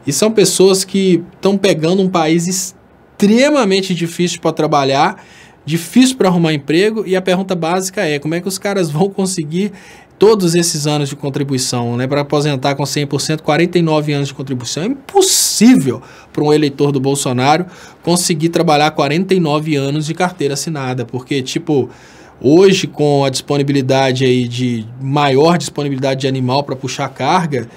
e são pessoas que estão pegando um país extremamente difícil para trabalhar, difícil para arrumar emprego, e a pergunta básica é, como é que os caras vão conseguir todos esses anos de contribuição, né, para aposentar com 100%, 49 anos de contribuição? É impossível para um eleitor do Bolsonaro conseguir trabalhar 49 anos de carteira assinada, porque, tipo, hoje com a disponibilidade aí de maior disponibilidade de animal para puxar carga,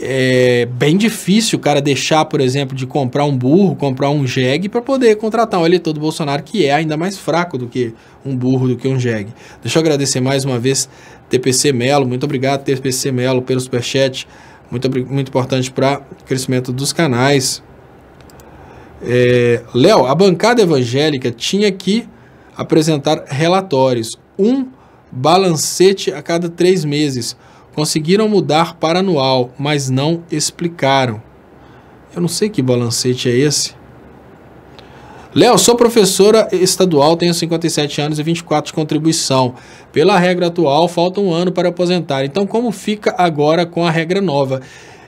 é bem difícil o cara deixar, por exemplo, de comprar um burro, comprar um jegue para poder contratar um eleitor do Bolsonaro que é ainda mais fraco do que um burro, do que um jegue. Deixa eu agradecer mais uma vez TPC Melo, muito obrigado TPC Melo pelo superchat, muito importante para o crescimento dos canais. Léo, a bancada evangélica tinha que apresentar relatórios, um balancete a cada 3 meses. Conseguiram mudar para anual, mas não explicaram. Eu não sei que balancete é esse. Léo, sou professora estadual, tenho 57 anos e 24 de contribuição. Pela regra atual, falta 1 ano para aposentar. Então, como fica agora com a regra nova?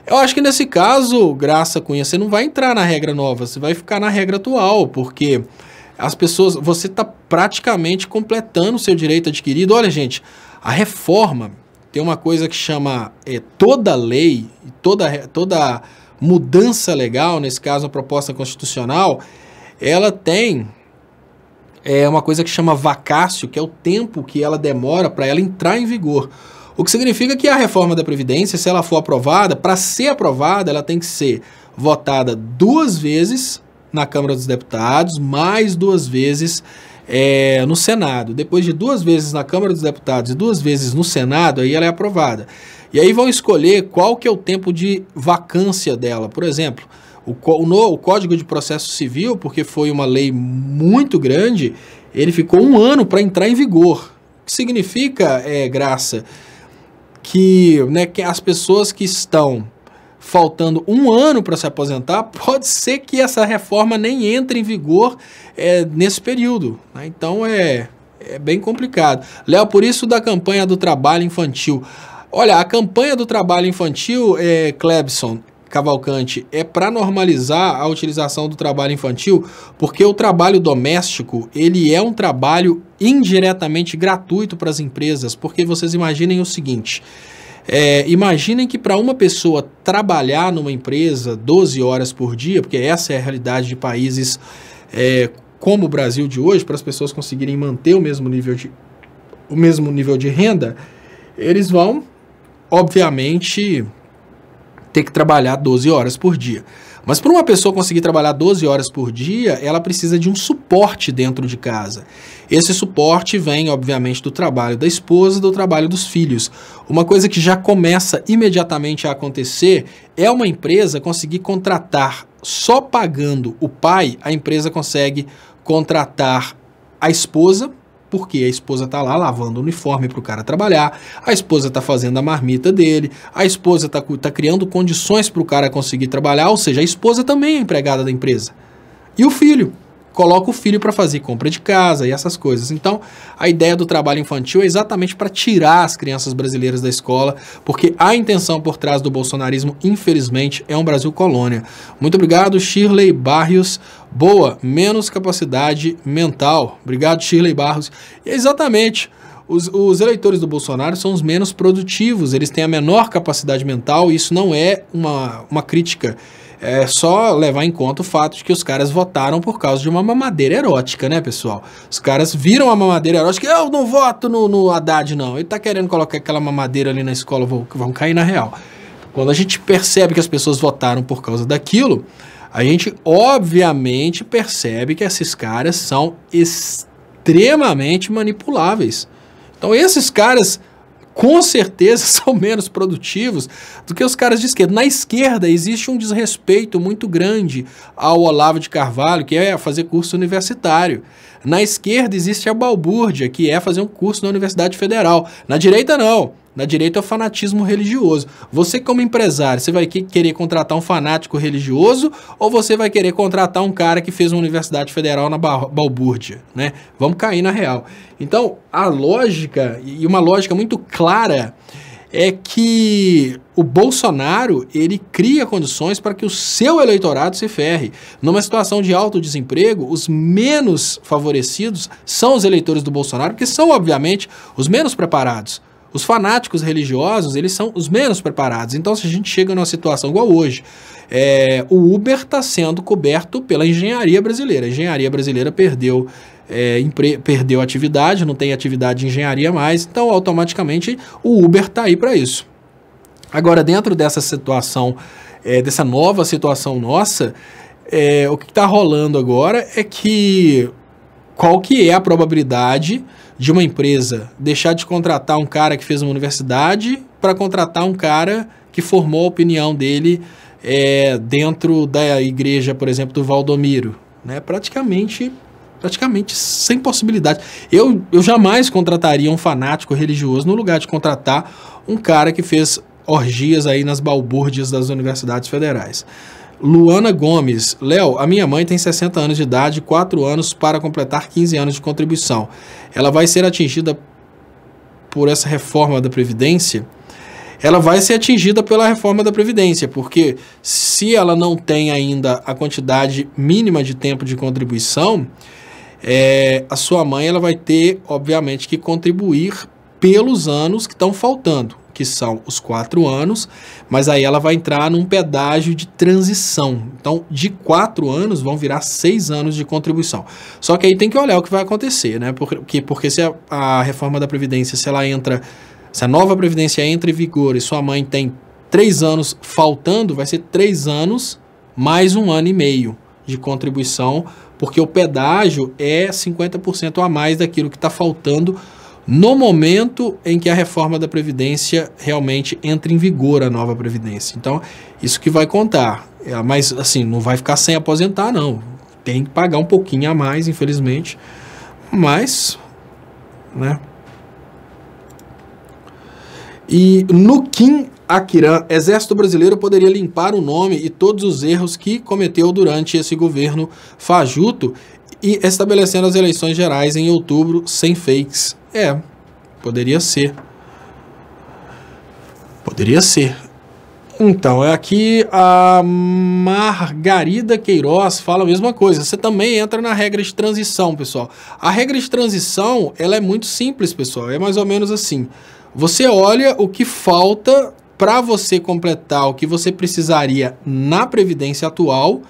Eu acho que nesse caso, Graça Cunha, você não vai entrar na regra nova, você vai ficar na regra atual, porque as pessoas, você está praticamente completando o seu direito adquirido. Olha, gente, a reforma tem uma coisa que chama toda lei, toda mudança legal, nesse caso a proposta constitucional, ela tem uma coisa que chama vacácio, que é o tempo que ela demora para ela entrar em vigor. O que significa que a reforma da Previdência, se ela for aprovada, para ser aprovada, ela tem que ser votada 2 vezes na Câmara dos Deputados, mais 2 vezes no Senado. Depois de 2 vezes na Câmara dos Deputados e 2 vezes no Senado, aí ela é aprovada. E aí vão escolher qual que é o tempo de vacância dela. Por exemplo, o Código de Processo Civil, porque foi uma lei muito grande, ele ficou 1 ano para entrar em vigor. O que significa, Graça, que as pessoas que estão faltando 1 ano para se aposentar, pode ser que essa reforma nem entre em vigor nesse período, né? Então é bem complicado. Léo, por isso da campanha do trabalho infantil. Olha, a campanha do trabalho infantil, Clebson Cavalcante, é para normalizar a utilização do trabalho infantil, porque o trabalho doméstico, ele é um trabalho indiretamente gratuito para as empresas, porque vocês imaginem o seguinte... imaginem que para uma pessoa trabalhar numa empresa 12 horas por dia, porque essa é a realidade de países como o Brasil de hoje, para as pessoas conseguirem manter o mesmo nível de renda, eles vão, obviamente, ter que trabalhar 12 horas por dia. Mas para uma pessoa conseguir trabalhar 12 horas por dia, ela precisa de um suporte dentro de casa. Esse suporte vem, obviamente, do trabalho da esposa e do trabalho dos filhos. Uma coisa que já começa imediatamente a acontecer é uma empresa conseguir contratar, só pagando o pai, a empresa consegue contratar a esposa, porque a esposa está lá lavando o uniforme para o cara trabalhar, a esposa está fazendo a marmita dele, a esposa está criando condições para o cara conseguir trabalhar, ou seja, a esposa também é empregada da empresa. E o filho, coloca o filho para fazer compra de casa e essas coisas. Então, a ideia do trabalho infantil é exatamente para tirar as crianças brasileiras da escola, porque a intenção por trás do bolsonarismo, infelizmente, é um Brasil colônia. Muito obrigado, Shirley Barrios. Boa, menos capacidade mental. Obrigado, Shirley Barrios. E exatamente, os eleitores do Bolsonaro são os menos produtivos, eles têm a menor capacidade mental, e isso não é uma crítica. É só levar em conta o fato de que os caras votaram por causa de uma mamadeira erótica, né, pessoal? Os caras viram a mamadeira erótica, eu não voto no Haddad, não. Ele tá querendo colocar aquela mamadeira ali na escola, vão cair na real. Quando a gente percebe que as pessoas votaram por causa daquilo, a gente obviamente percebe que esses caras são extremamente manipuláveis. Então esses caras com certeza são menos produtivos do que os caras de esquerda. Na esquerda existe um desrespeito muito grande ao Olavo de Carvalho, que é fazer curso universitário. Na esquerda existe a balbúrdia, que é fazer um curso na Universidade Federal. Na direita não. Na direita é o fanatismo religioso. Você como empresário, você vai querer contratar um fanático religioso ou você vai querer contratar um cara que fez uma Universidade Federal na balbúrdia, né? Vamos cair na real. Então, a lógica, e uma lógica muito clara, é que o Bolsonaro, ele cria condições para que o seu eleitorado se ferre. Numa situação de alto desemprego, os menos favorecidos são os eleitores do Bolsonaro, porque são, obviamente, os menos preparados. Os fanáticos religiosos, eles são os menos preparados. Então, se a gente chega numa situação igual hoje, o Uber está sendo coberto pela engenharia brasileira. A engenharia brasileira perdeu atividade, não tem atividade de engenharia mais, então, automaticamente, o Uber está aí para isso. Agora, dentro dessa situação, dessa nova situação nossa, o que está rolando agora é que qual que é a probabilidade de uma empresa deixar de contratar um cara que fez uma universidade para contratar um cara que formou a opinião dele dentro da igreja, por exemplo, do Valdomiro, né? Praticamente sem possibilidade. Eu jamais contrataria um fanático religioso no lugar de contratar um cara que fez orgias aí nas balbúrdias das universidades federais. Luana Gomes, Léo, a minha mãe tem 60 anos de idade, 4 anos para completar 15 anos de contribuição. Ela vai ser atingida por essa reforma da Previdência? Ela vai ser atingida pela reforma da Previdência, porque se ela não tem ainda a quantidade mínima de tempo de contribuição, a sua mãe ela vai ter, obviamente, que contribuir pelos anos que estão faltando, que são os 4 anos, mas aí ela vai entrar num pedágio de transição. Então, de 4 anos vão virar 6 anos de contribuição. Só que aí tem que olhar o que vai acontecer, né? Porque se a reforma da Previdência, se a nova Previdência entra em vigor e sua mãe tem 3 anos faltando, vai ser 3 anos mais 1 ano e meio de contribuição, porque o pedágio é 50% a mais daquilo que está faltando no momento em que a reforma da Previdência realmente entra em vigor, a nova Previdência. Então, isso que vai contar. Mas, assim, não vai ficar sem aposentar, não. Tem que pagar um pouquinho a mais, infelizmente. Mas, né? E no Kim Akiran, Exército Brasileiro poderia limpar o nome e todos os erros que cometeu durante esse governo fajuto e estabelecendo as eleições gerais em outubro sem fakes. Poderia ser. Poderia ser. Então, aqui a Margarida Queiroz fala a mesma coisa. Você também entra na regra de transição, pessoal. A regra de transição, ela é muito simples, pessoal. É mais ou menos assim. Você olha o que falta para você completar o que você precisaria na Previdência atual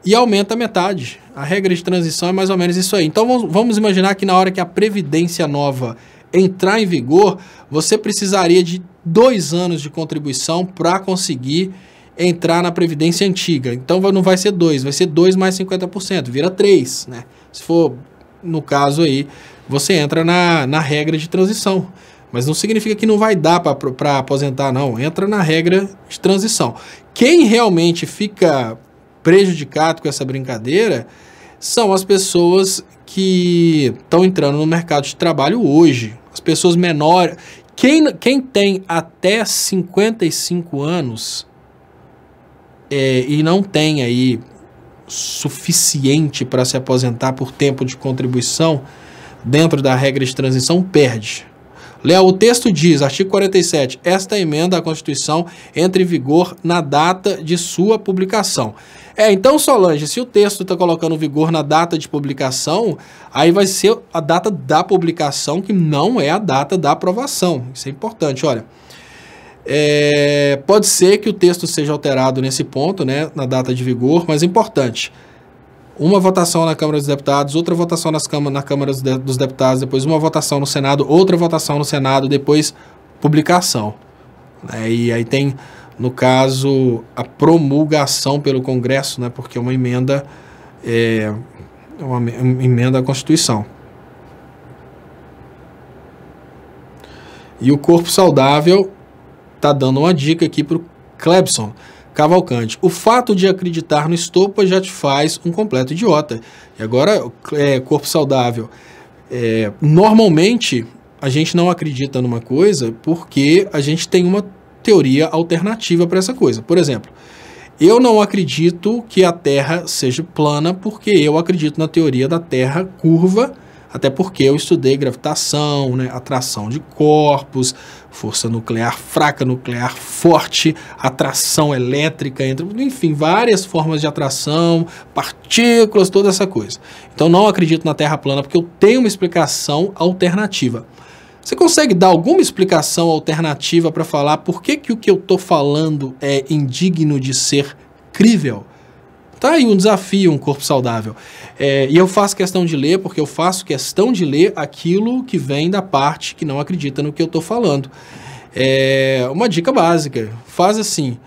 e aumenta metade. A regra de transição é mais ou menos isso aí. Então, vamos imaginar que na hora que a Previdência nova entrar em vigor, você precisaria de 2 anos de contribuição para conseguir entrar na previdência antiga. Então não vai ser 2, vai ser 2 mais 50%, vira 3, né? Se for, no caso aí, você entra na regra de transição. Mas não significa que não vai dar para aposentar, não. Entra na regra de transição. Quem realmente fica prejudicado com essa brincadeira são as pessoas que estão entrando no mercado de trabalho hoje. As pessoas menores. Quem tem até 55 anos e não tem aí suficiente para se aposentar por tempo de contribuição dentro da regra de transição, perde. Léo, o texto diz, artigo 47, esta emenda à Constituição entra em vigor na data de sua publicação. Então, Solange, se o texto está colocando vigor na data de publicação, aí vai ser a data da publicação, que não é a data da aprovação. Isso é importante, olha. Pode ser que o texto seja alterado nesse ponto, né, na data de vigor, mas é importante. Uma votação na Câmara dos Deputados, outra votação na Câmara dos Deputados, depois uma votação no Senado, outra votação no Senado, depois publicação. E aí tem, no caso, a promulgação pelo Congresso, né, porque é uma emenda à Constituição. E o corpo saudável está dando uma dica aqui para o Clebson Cavalcante. O fato de acreditar no estopa já te faz um completo idiota. E agora, corpo saudável. Normalmente, a gente não acredita numa coisa porque a gente tem uma teoria alternativa para essa coisa. Por exemplo, eu não acredito que a Terra seja plana porque eu acredito na teoria da Terra curva, até porque eu estudei gravitação, né, atração de corpos, força nuclear fraca, nuclear forte, atração elétrica, enfim, várias formas de atração, partículas, toda essa coisa. Então não acredito na Terra plana porque eu tenho uma explicação alternativa. Você consegue dar alguma explicação alternativa para falar por que o que eu estou falando é indigno de ser crível? Tá aí um desafio, um corpo saudável. E eu faço questão de ler, porque eu faço questão de ler aquilo que vem da parte que não acredita no que eu estou falando. Uma dica básica, faz assim,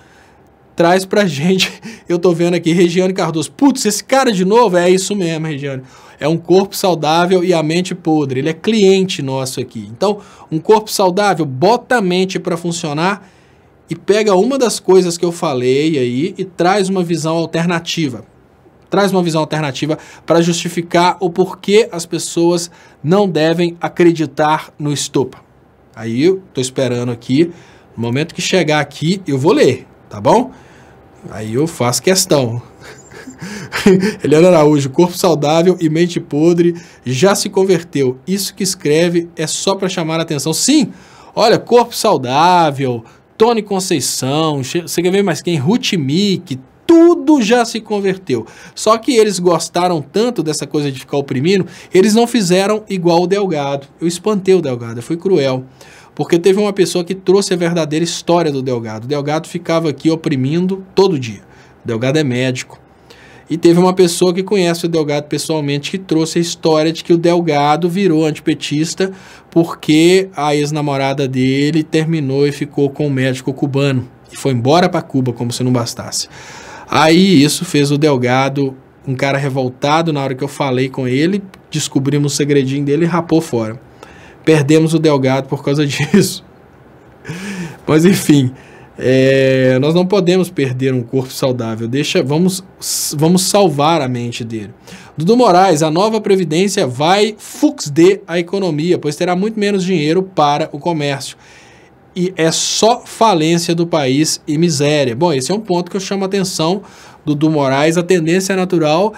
traz pra gente, eu tô vendo aqui, Regiane Cardoso, putz, esse cara de novo? É isso mesmo, Regiane. É um corpo saudável e a mente podre, ele é cliente nosso aqui. Então, um corpo saudável, bota a mente para funcionar e pega uma das coisas que eu falei aí e traz uma visão alternativa. Traz uma visão alternativa para justificar o porquê as pessoas não devem acreditar no estopa. Aí eu tô esperando aqui, no momento que chegar aqui, eu vou ler, tá bom? Aí eu faço questão. Eliana Araújo, corpo saudável e mente podre já se converteu. Isso que escreve é só para chamar a atenção. Sim, olha, corpo saudável, Tony Conceição, você quer ver mais quem? Ruth Mick, tudo já se converteu. Só que eles gostaram tanto dessa coisa de ficar oprimindo, eles não fizeram igual o Delgado. Eu espantei o Delgado, eu fui cruel. Porque teve uma pessoa que trouxe a verdadeira história do Delgado. O Delgado ficava aqui oprimindo todo dia. O Delgado é médico. E teve uma pessoa que conhece o Delgado pessoalmente que trouxe a história de que o Delgado virou antipetista porque a ex-namorada dele terminou e ficou com um médico cubano. E foi embora para Cuba, como se não bastasse. Aí isso fez o Delgado um cara revoltado. Na hora que eu falei com ele, descobrimos o segredinho dele e rapou fora. Perdemos o Delgado por causa disso. Mas enfim... nós não podemos perder um corpo saudável. Vamos salvar a mente dele. Dudu Moraes, a nova Previdência vai fuxder a economia, pois terá muito menos dinheiro para o comércio. E é só falência do país e miséria. Bom, esse é um ponto que eu chamo a atenção do Dudu Moraes. A tendência natural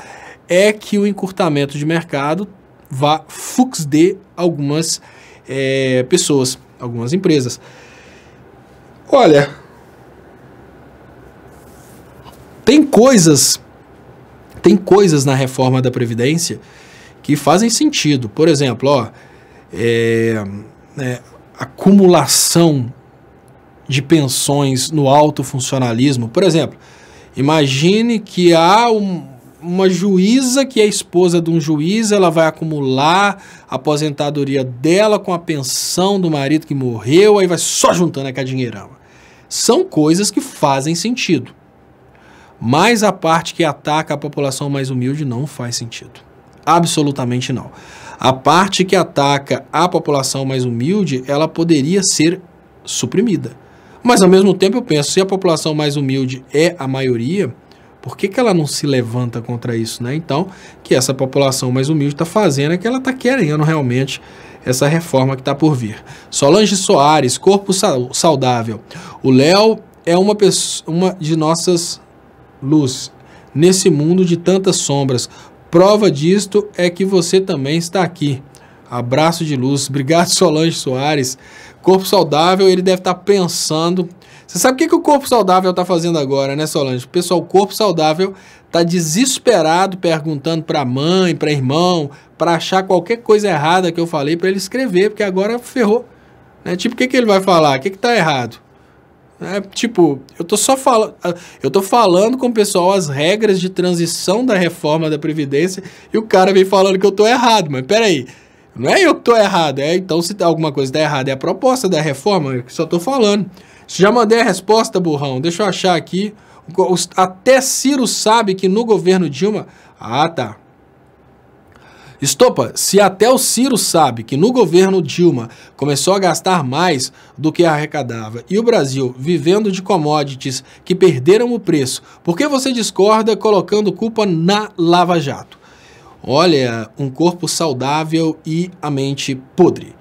é que o encurtamento de mercado vá fuxder algumas pessoas, algumas empresas. Olha... Tem coisas na reforma da Previdência que fazem sentido. Por exemplo, acumulação de pensões no alto funcionalismo. Por exemplo, imagine que há uma juíza que é esposa de um juiz, ela vai acumular a aposentadoria dela com a pensão do marido que morreu, aí vai só juntando aquele dinheirão. São coisas que fazem sentido. Mas a parte que ataca a população mais humilde não faz sentido. Absolutamente não. A parte que ataca a população mais humilde, ela poderia ser suprimida. Mas, ao mesmo tempo, eu penso, se a população mais humilde é a maioria, por que ela não se levanta contra isso, né? Então, que essa população mais humilde está fazendo é que ela está querendo realmente essa reforma que está por vir. Solange Soares, corpo saudável. O Léo é uma de nossas luzes nesse mundo de tantas sombras. Prova disto é que você também está aqui. Abraço de luz. Obrigado, Solange Soares. Corpo saudável, ele deve estar pensando. Você sabe o que o corpo saudável está fazendo agora, né, Solange? Pessoal, o corpo saudável está desesperado, perguntando para mãe, para irmão, para achar qualquer coisa errada que eu falei para ele escrever, porque agora ferrou. Né? Tipo, o que ele vai falar? O que está errado? Tipo, eu tô falando com o pessoal as regras de transição da reforma da Previdência e o cara vem falando que eu tô errado, mas peraí, não é eu que tô errado, então se alguma coisa tá errada é a proposta da reforma, eu só tô falando. Já mandei a resposta, burrão, deixa eu achar aqui, até Ciro sabe que no governo Dilma, tá. Estopa, se até o Ciro sabe que no governo Dilma começou a gastar mais do que arrecadava e o Brasil vivendo de commodities que perderam o preço, por que você discorda colocando culpa na Lava Jato? Olha, um corpo saudável e a mente podre.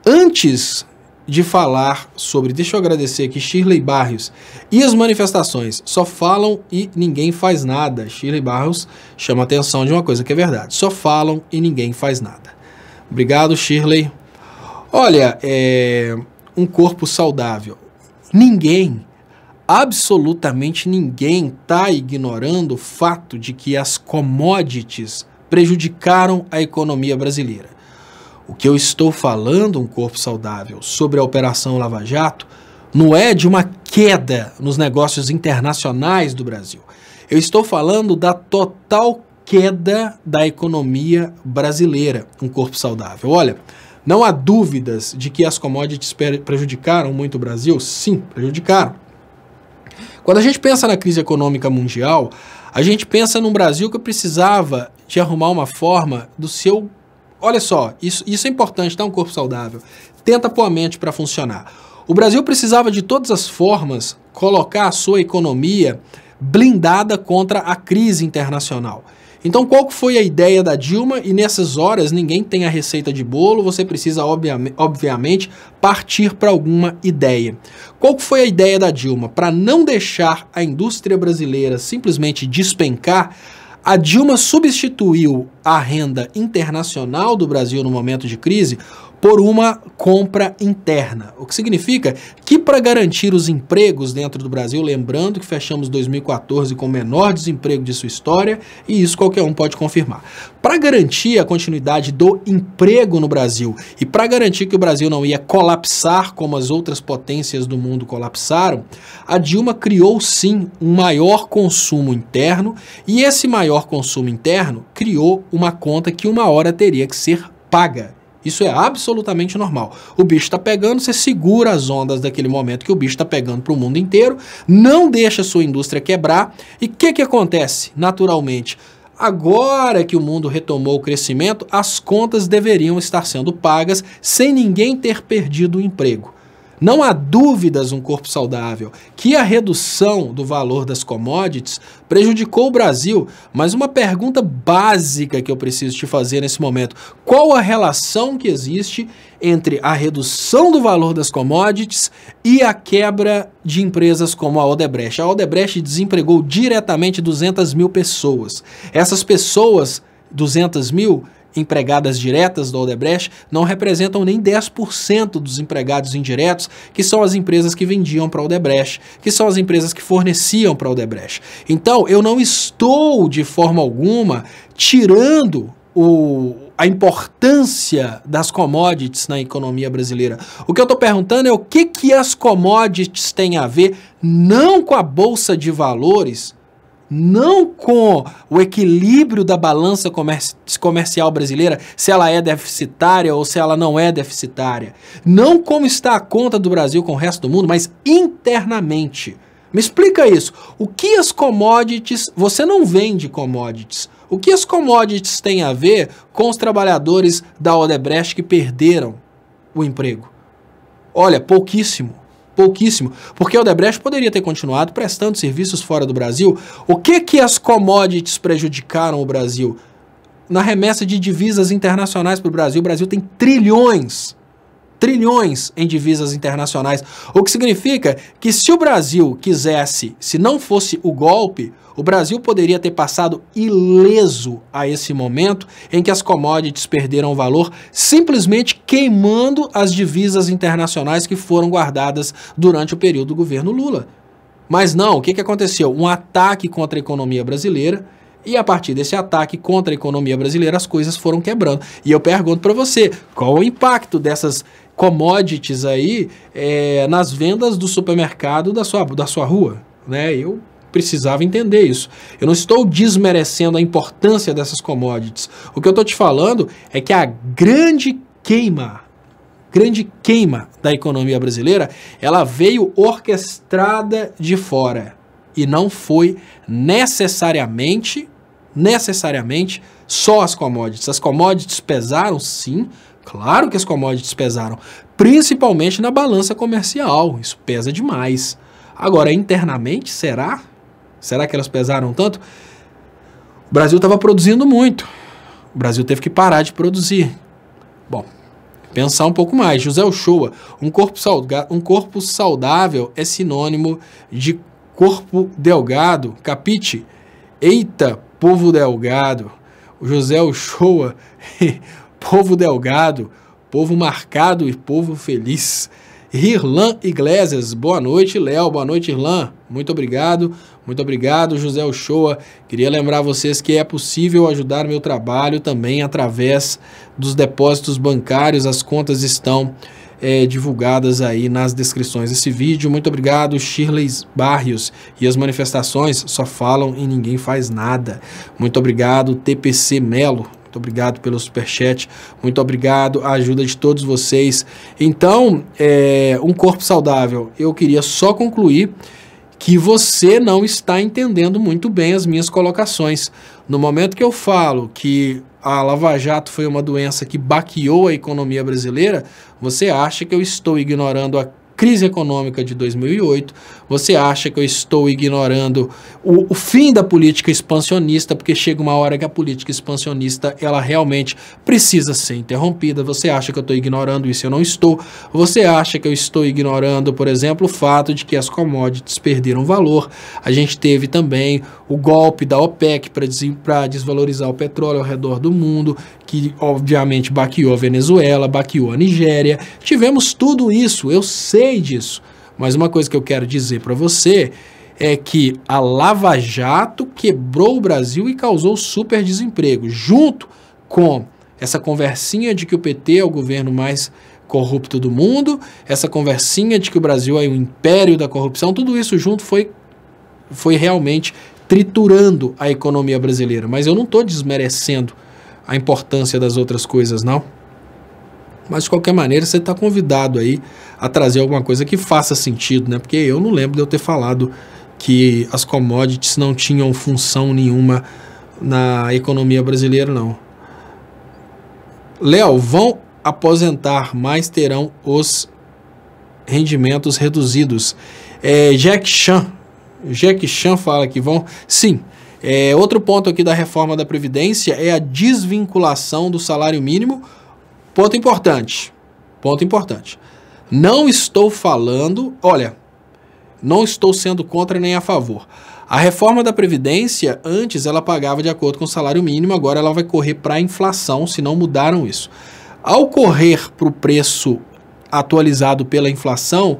Antes de falar sobre, deixa eu agradecer aqui, Shirley Barrios, e as manifestações, só falam e ninguém faz nada. Shirley Barrios chama a atenção de uma coisa que é verdade, só falam e ninguém faz nada. Obrigado, Shirley. Olha, um corpo saudável. Ninguém, absolutamente ninguém está ignorando o fato de que as commodities prejudicaram a economia brasileira. O que eu estou falando, um corpo saudável, sobre a Operação Lava Jato, não é de uma queda nos negócios internacionais do Brasil. Eu estou falando da total queda da economia brasileira, um corpo saudável. Olha, não há dúvidas de que as commodities prejudicaram muito o Brasil? Sim, prejudicaram. Quando a gente pensa na crise econômica mundial, a gente pensa num Brasil que precisava de arrumar uma forma do seu... Olha só, isso é importante, tá? Um corpo saudável. Tenta pôr a mente para funcionar. O Brasil precisava de todas as formas colocar a sua economia blindada contra a crise internacional. Então, qual foi a ideia da Dilma? E nessas horas, ninguém tem a receita de bolo, você precisa, obviamente, partir para alguma ideia. Qual foi a ideia da Dilma? Para não deixar a indústria brasileira simplesmente despencar, a Dilma substituiu a renda internacional do Brasil no momento de crise por uma compra interna. O que significa que para garantir os empregos dentro do Brasil, lembrando que fechamos 2014 com o menor desemprego de sua história, e isso qualquer um pode confirmar. Para garantir a continuidade do emprego no Brasil e para garantir que o Brasil não ia colapsar como as outras potências do mundo colapsaram, a Dilma criou sim um maior consumo interno e esse maior consumo interno criou uma conta que uma hora teria que ser paga. Isso é absolutamente normal. O bicho está pegando, você segura as ondas daquele momento que o bicho está pegando para o mundo inteiro, não deixa a sua indústria quebrar. E o que acontece? Naturalmente, agora que o mundo retomou o crescimento, as contas deveriam estar sendo pagas sem ninguém ter perdido o emprego. Não há dúvidas, um corpo saudável, que a redução do valor das commodities prejudicou o Brasil, mas uma pergunta básica que eu preciso te fazer nesse momento: qual a relação que existe entre a redução do valor das commodities e a quebra de empresas como a Odebrecht? A Odebrecht desempregou diretamente 200 mil pessoas. Essas pessoas, 200 mil, empregadas diretas da Odebrecht, não representam nem 10% dos empregados indiretos, que são as empresas que vendiam para a Odebrecht, que são as empresas que forneciam para a Odebrecht. Então, eu não estou, de forma alguma, tirando a importância das commodities na economia brasileira. O que eu estou perguntando é o que as commodities têm a ver, não com a Bolsa de Valores, não com o equilíbrio da balança comercial brasileira, se ela é deficitária ou se ela não é deficitária. Não como está a conta do Brasil com o resto do mundo, mas internamente. Me explica isso. O que as commodities... Você não vende commodities. O que as commodities têm a ver com os trabalhadores da Odebrecht que perderam o emprego? Olha, pouquíssimo. Pouquíssimo. Porque a Odebrecht poderia ter continuado prestando serviços fora do Brasil. O que as commodities prejudicaram o Brasil? Na remessa de divisas internacionais para o Brasil tem trilhões em divisas internacionais, o que significa que se o Brasil quisesse, se não fosse o golpe, o Brasil poderia ter passado ileso a esse momento em que as commodities perderam valor, simplesmente queimando as divisas internacionais que foram guardadas durante o período do governo Lula. Mas não, o que aconteceu? Um ataque contra a economia brasileira, e a partir desse ataque contra a economia brasileira, as coisas foram quebrando. E eu pergunto para você, qual o impacto dessas commodities aí nas vendas do supermercado da sua rua? Né? Eu precisava entender isso. Eu não estou desmerecendo a importância dessas commodities. O que eu estou te falando é que a grande queima da economia brasileira, ela veio orquestrada de fora. E não foi necessariamente só as commodities. As commodities pesaram, sim, claro que as commodities pesaram, principalmente na balança comercial, isso pesa demais. Agora, internamente, será? Será que elas pesaram tanto? O Brasil estava produzindo muito, o Brasil teve que parar de produzir. Bom, pensar um pouco mais. José Uchoa, um corpo saudável é sinônimo de corpo delgado, capite? Eita, povo delgado. O José Uchoa, povo delgado, povo marcado e povo feliz. Irlan Iglesias, boa noite, Léo, boa noite, Irlan. Muito obrigado, José Uchoa. Queria lembrar vocês que é possível ajudar meu trabalho também através dos depósitos bancários. As contas estão divulgadas aí nas descrições desse vídeo. Muito obrigado, Shirley Barrios. E as manifestações só falam e ninguém faz nada. Muito obrigado, TPC Melo. Muito obrigado pelo superchat. Muito obrigado a ajuda de todos vocês. Então, um corpo saudável. Eu queria só concluir que você não está entendendo muito bem as minhas colocações. No momento que eu falo que a Lava Jato foi uma doença que baqueou a economia brasileira, você acha que eu estou ignorando a crise econômica de 2008, você acha que eu estou ignorando o fim da política expansionista, porque chega uma hora que a política expansionista, ela realmente precisa ser interrompida. Você acha que eu estou ignorando isso? Eu não estou. Você acha que eu estou ignorando, por exemplo, o fato de que as commodities perderam valor? A gente teve também o golpe da OPEC para desvalorizar o petróleo ao redor do mundo, que obviamente baqueou a Venezuela, baqueou a Nigéria. Tivemos tudo isso, eu sei disso. Mas uma coisa que eu quero dizer para você é que a Lava Jato quebrou o Brasil e causou super desemprego, junto com essa conversinha de que o PT é o governo mais corrupto do mundo, essa conversinha de que o Brasil é o império da corrupção. Tudo isso junto foi realmente triturando a economia brasileira. Mas eu não estou desmerecendo a importância das outras coisas, não. Mas de qualquer maneira você está convidado aí a trazer alguma coisa que faça sentido, né? Porque eu não lembro de eu ter falado que as commodities não tinham função nenhuma na economia brasileira, não. Léo, vão aposentar, mas terão os rendimentos reduzidos. Jack Chan fala que vão... Sim. Outro ponto aqui da reforma da Previdência é a desvinculação do salário mínimo. Ponto importante. Não estou falando... Olha, não estou sendo contra nem a favor. A reforma da Previdência, antes ela pagava de acordo com o salário mínimo, agora ela vai correr para a inflação, se não mudaram isso. Ao correr para o preço atualizado pela inflação,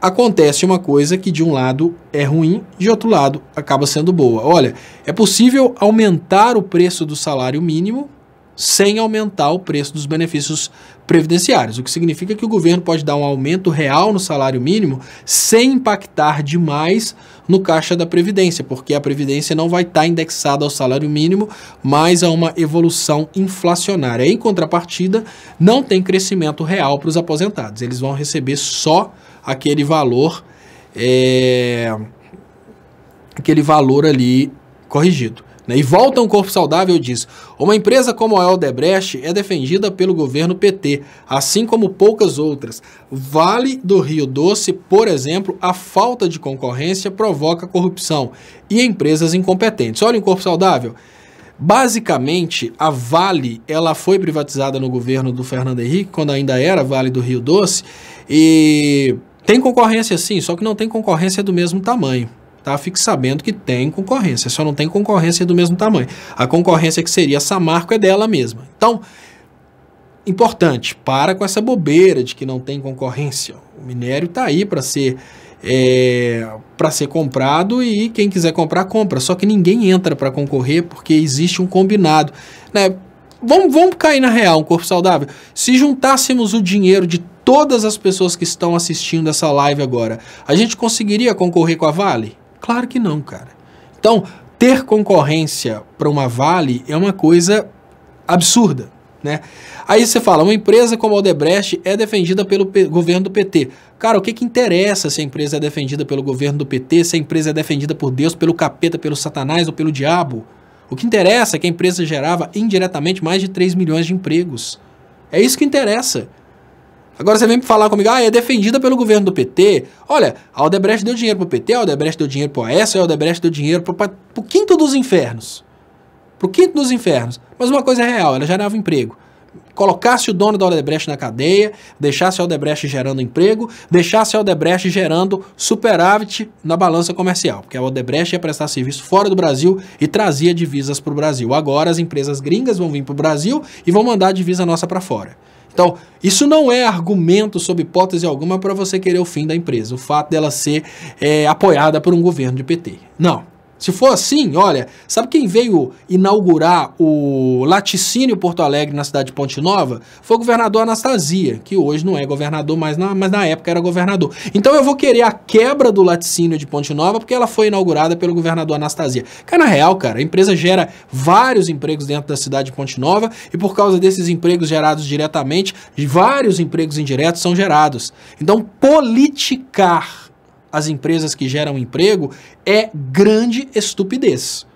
acontece uma coisa que de um lado é ruim, de outro lado acaba sendo boa. Olha, é possível aumentar o preço do salário mínimo sem aumentar o preço dos benefícios previdenciários, o que significa que o governo pode dar um aumento real no salário mínimo sem impactar demais no caixa da Previdência, porque a Previdência não vai estar indexada ao salário mínimo, mas a uma evolução inflacionária. Em contrapartida, não tem crescimento real para os aposentados, eles vão receber só aquele valor aquele valor ali corrigido. Né? E volta um corpo saudável e diz: uma empresa como a Odebrecht é defendida pelo governo PT, assim como poucas outras. Vale do Rio Doce, por exemplo, a falta de concorrência provoca corrupção e empresas incompetentes. Olha o corpo saudável. Basicamente, a Vale, ela foi privatizada no governo do Fernando Henrique, quando ainda era Vale do Rio Doce, e tem concorrência sim, só que não tem concorrência do mesmo tamanho. Tá? Fique sabendo que tem concorrência, só não tem concorrência do mesmo tamanho. A concorrência que seria a Samarco é dela mesma. Então, importante, para com essa bobeira de que não tem concorrência. O minério está aí para ser comprado e quem quiser comprar, compra. Só que ninguém entra para concorrer porque existe um combinado. Né? Vamos cair na real, um corpo saudável. Se juntássemos o dinheiro de todas as pessoas que estão assistindo essa live agora, a gente conseguiria concorrer com a Vale? Claro que não, cara. Então, ter concorrência para uma Vale é uma coisa absurda, né? Aí você fala, uma empresa como a Odebrecht é defendida pelo governo do PT. Cara, o que que interessa se a empresa é defendida pelo governo do PT, se a empresa é defendida por Deus, pelo capeta, pelo Satanás ou pelo diabo? O que interessa é que a empresa gerava indiretamente mais de 3 milhões de empregos. É isso que interessa. Agora você vem falar comigo, é defendida pelo governo do PT. Olha, a Odebrecht deu dinheiro pro PT, a Odebrecht deu dinheiro pro Aécio, a Odebrecht deu dinheiro pro quinto dos infernos. Pro quinto dos infernos. Mas uma coisa é real, ela gerava emprego. Colocasse o dono da Odebrecht na cadeia, deixasse a Odebrecht gerando emprego, deixasse a Odebrecht gerando superávit na balança comercial, porque a Odebrecht ia prestar serviço fora do Brasil e trazia divisas para o Brasil. Agora as empresas gringas vão vir para o Brasil e vão mandar a divisa nossa para fora. Então, isso não é argumento, sob hipótese alguma, para você querer o fim da empresa, o fato dela ser apoiada por um governo de PT. Não. Se for assim, olha, sabe quem veio inaugurar o laticínio Porto Alegre na cidade de Ponte Nova? Foi o governador Anastasia, que hoje não é governador, mas na época era governador. Então eu vou querer a quebra do laticínio de Ponte Nova porque ela foi inaugurada pelo governador Anastasia. Cara, na real, cara, a empresa gera vários empregos dentro da cidade de Ponte Nova e por causa desses empregos gerados diretamente, vários empregos indiretos são gerados. Então, politicar as empresas que geram emprego é grande estupidez.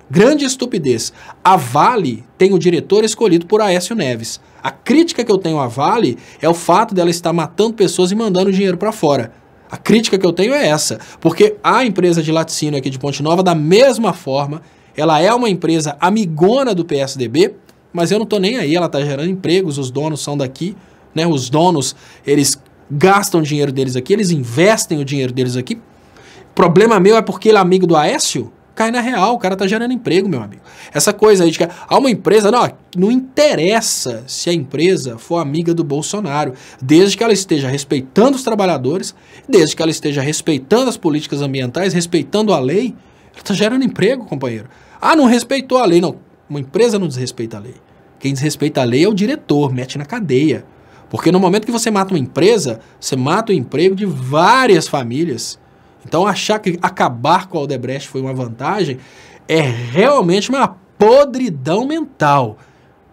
Grande estupidez. A Vale tem o diretor escolhido por Aécio Neves. A crítica que eu tenho à Vale é o fato dela estar matando pessoas e mandando dinheiro para fora. A crítica que eu tenho é essa. Porque a empresa de laticínio aqui de Ponte Nova, da mesma forma, ela é uma empresa amigona do PSDB, mas eu não tô nem aí, ela tá gerando empregos, os donos são daqui, né? Os donos, eles gastam o dinheiro deles aqui, eles investem o dinheiro deles aqui. Problema meu é porque ele é amigo do Aécio? Cai na real, o cara tá gerando emprego, meu amigo. Essa coisa aí de que uma empresa, não interessa se a empresa for amiga do Bolsonaro, desde que ela esteja respeitando os trabalhadores, desde que ela esteja respeitando as políticas ambientais, respeitando a lei, ela tá gerando emprego, companheiro. Não respeitou a lei, não. Uma empresa não desrespeita a lei. Quem desrespeita a lei é o diretor, mete na cadeia. Porque no momento que você mata uma empresa, você mata o emprego de várias famílias. Então achar que acabar com a Odebrecht foi uma vantagem é realmente uma podridão mental.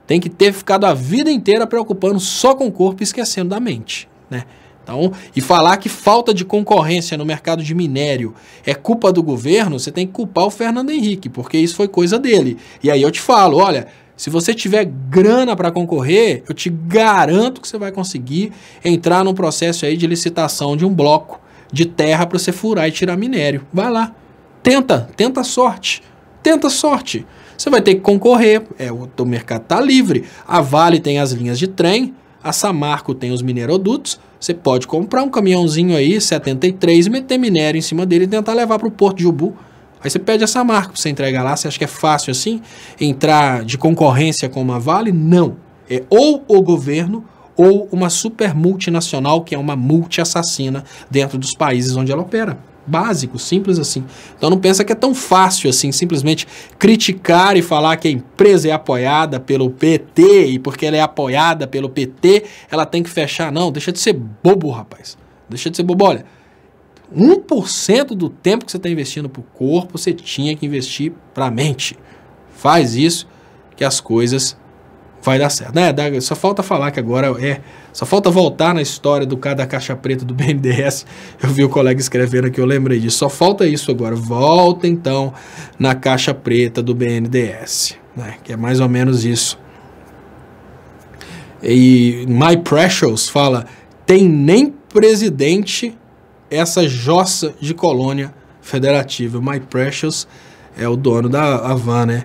Tem que ter ficado a vida inteira preocupando só com o corpo e esquecendo da mente, né? Então, e falar que falta de concorrência no mercado de minério é culpa do governo, você tem que culpar o Fernando Henrique, porque isso foi coisa dele. E aí eu te falo, olha, se você tiver grana para concorrer, eu te garanto que você vai conseguir entrar num processo aí de licitação de um bloco de terra para você furar e tirar minério. Vai lá, tenta a sorte, tenta a sorte. Você vai ter que concorrer, o mercado tá livre. A Vale tem as linhas de trem, a Samarco tem os minerodutos. Você pode comprar um caminhãozinho aí, 73, e meter minério em cima dele e tentar levar para o Porto de Ubu. Aí você pede essa marca para você entregar lá. Você acha que é fácil assim entrar de concorrência com uma Vale? Não. É ou o governo ou uma super multinacional que é uma multi-assassina dentro dos países onde ela opera. Básico, simples assim. Então não pensa que é tão fácil assim, simplesmente criticar e falar que a empresa é apoiada pelo PT e porque ela é apoiada pelo PT, ela tem que fechar. Não, deixa de ser bobo, rapaz. Deixa de ser bobo. Olha, 1% do tempo que você está investindo para o corpo, você tinha que investir para a mente. Faz isso que as coisas vai dar certo. Né? Só falta falar que agora só falta voltar na história do cara da caixa preta do BNDES. Eu vi o colega escrevendo aqui, eu lembrei disso. Só falta isso agora. Volta então na caixa preta do BNDES, né? Que é mais ou menos isso. E My Precious fala, tem nem presidente essa jossa de colônia federativa. My Precious é o dono da Havan, né?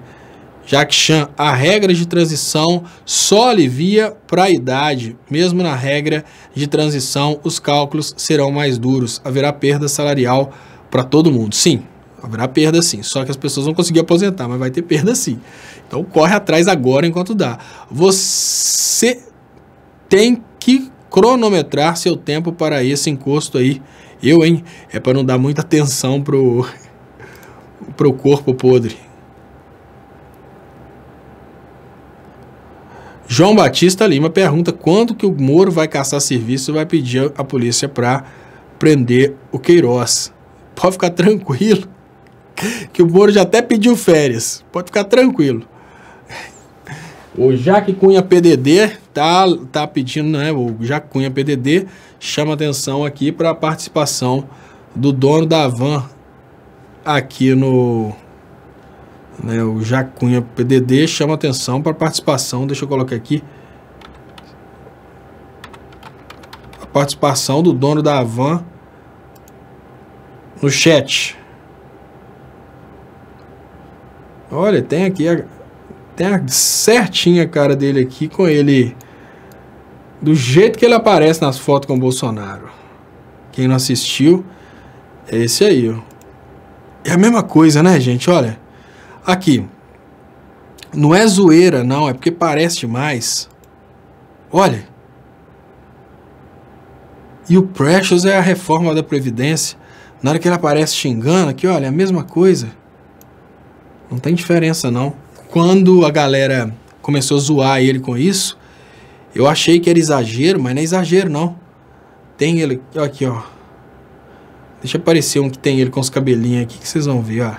Jacques Chan, a regra de transição só alivia para a idade. Mesmo na regra de transição, os cálculos serão mais duros. Haverá perda salarial para todo mundo. Sim, haverá perda sim. Só que as pessoas vão conseguir aposentar, mas vai ter perda sim. Então corre atrás agora enquanto dá. Você tem que cronometrar seu tempo para esse encosto aí. É para não dar muita atenção pro corpo podre. João Batista Lima pergunta quando que o Moro vai caçar serviço e vai pedir a polícia para prender o Queiroz. Pode ficar tranquilo, que o Moro já até pediu férias. Pode ficar tranquilo. O Jaque Cunha PDD tá pedindo, né? O Jaque Cunha PDD chama atenção aqui para a participação do dono da Havan aqui no... Né, o Jaque Cunha PDD chama atenção para a participação, deixa eu colocar aqui, a participação do dono da Havan no chat. Olha, tem aqui tem a certinha a cara dele aqui com ele, do jeito que ele aparece nas fotos com o Bolsonaro. Quem não assistiu, é esse aí, ó. É a mesma coisa, né, gente? Olha. Aqui, não é zoeira não, é porque parece demais. Olha. E o Precious é a reforma da Previdência. Na hora que ele aparece xingando aqui, olha, é a mesma coisa. Não tem diferença não. Quando a galera começou a zoar ele com isso, eu achei que era exagero, mas não é exagero não. Tem ele, aqui ó. Deixa aparecer um que tem ele com os cabelinhos aqui, que vocês vão ver, ó.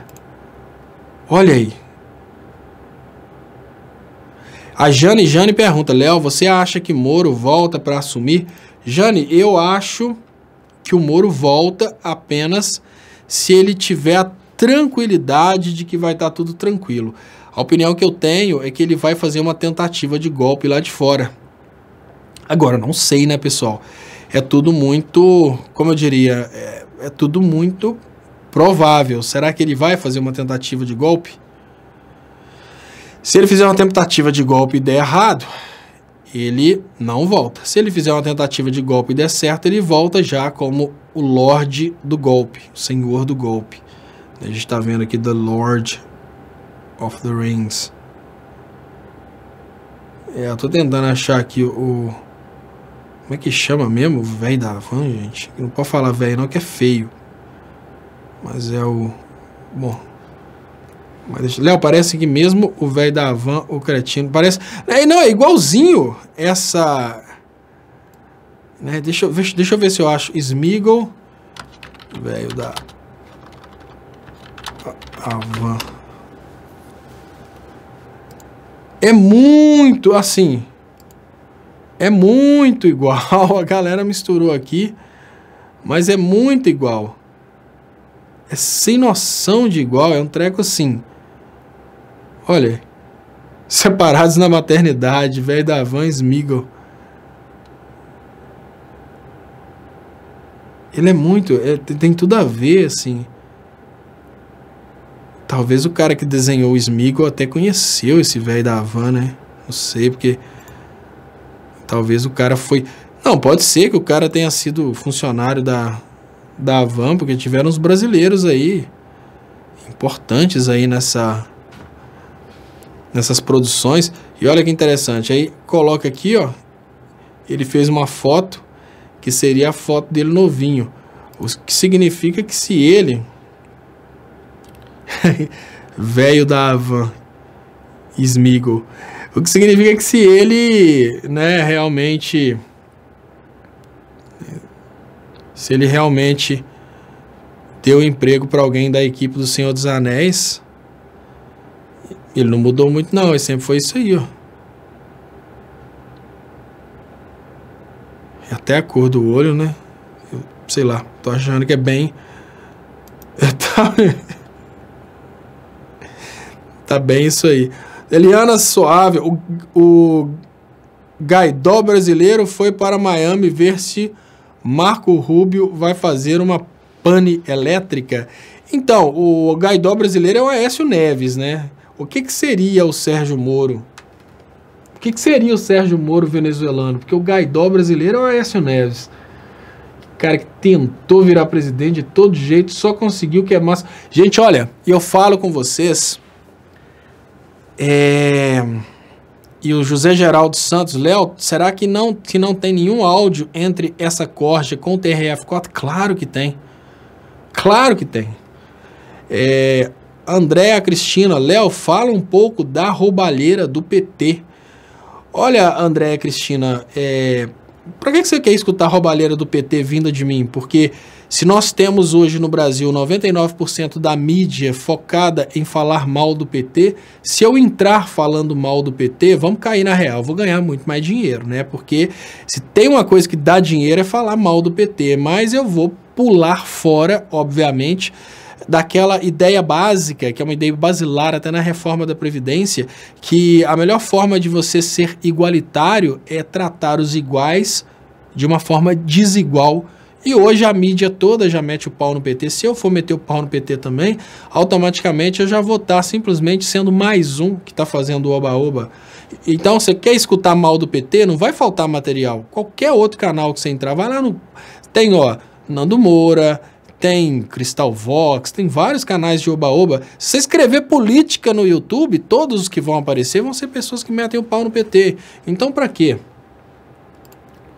Olha aí. A Jane pergunta, Léo, você acha que Moro volta para assumir? Jane, eu acho que o Moro volta apenas se ele tiver a tranquilidade de que vai estar tudo tranquilo. A opinião que eu tenho é que ele vai fazer uma tentativa de golpe lá de fora. Agora, não sei, né, pessoal? É tudo muito, como eu diria, é tudo muito... provável. Será que ele vai fazer uma tentativa de golpe? Se ele fizer uma tentativa de golpe e der errado, ele não volta. Se ele fizer uma tentativa de golpe e der certo, ele volta já como o Lorde do golpe, o Senhor do golpe. A gente está vendo aqui The Lord of the Rings. Eu tô tentando achar aqui o... Como é que chama mesmo? O velho da Havan, gente. Não pode falar velho não, que é feio. Mas é o... Bom. Mas Léo, parece que mesmo o velho da Havan, o cretino, parece... Não, é igualzinho essa... Né, deixa eu ver se eu acho. Smeagol, velho da Havan. É muito, assim... É muito igual. A galera misturou aqui. Mas é muito igual. É sem noção de igual, é um treco assim. Olha, separados na maternidade, velho da Havan, Smeagol. Ele é muito, tem tudo a ver, assim. Talvez o cara que desenhou o Smeagol até conheceu esse velho da Havan, né? Não sei, porque... Talvez o cara foi... Não, pode ser que o cara tenha sido funcionário da Havan, porque tiveram uns brasileiros aí importantes aí nessas produções. E olha que interessante, aí coloca aqui, ó, ele fez uma foto que seria a foto dele novinho, o que significa que se ele velho da Havan, Smeagol, o que significa que se ele, né, realmente... Se ele realmente deu emprego para alguém da equipe do Senhor dos Anéis, ele não mudou muito não, ele sempre foi isso aí, ó. Até a cor do olho, né? Eu, sei lá, tô achando que é bem... Tá bem isso aí. Eliana Suave, o Gaidó brasileiro foi para Miami ver se Marco Rubio vai fazer uma pane elétrica. Então, o Gaidó brasileiro é o Aécio Neves, né? O que seria o Sérgio Moro? O que seria o Sérgio Moro venezuelano? Porque o Gaidó brasileiro é o Aécio Neves. Cara que tentou virar presidente de todo jeito, só conseguiu que é massa. Gente, olha, eu falo com vocês... E o José Geraldo Santos, Léo, será que não tem nenhum áudio entre essa corja com o TRF4? Claro que tem. Claro que tem. Andréa Cristina, Léo, fala um pouco da roubalheira do PT. Olha, Andréa Cristina, para que você quer escutar a roubalheira do PT vinda de mim? Porque se nós temos hoje no Brasil 99% da mídia focada em falar mal do PT, se eu entrar falando mal do PT, vamos cair na real, vou ganhar muito mais dinheiro, né? Porque se tem uma coisa que dá dinheiro é falar mal do PT, mas eu vou pular fora, obviamente, daquela ideia básica, que é uma ideia basilar até na reforma da Previdência, que a melhor forma de você ser igualitário é tratar os iguais de uma forma desigual. E hoje a mídia toda já mete o pau no PT. Se eu for meter o pau no PT também, automaticamente eu já vou estar simplesmente sendo mais um que está fazendo o oba-oba. Então, você quer escutar mal do PT? Não vai faltar material. Qualquer outro canal que você entrar, vai lá no... Tem, ó, Nando Moura, tem Cristal Vox, tem vários canais de oba-oba. Se você escrever política no YouTube, todos os que vão aparecer vão ser pessoas que metem o pau no PT. Então, pra quê?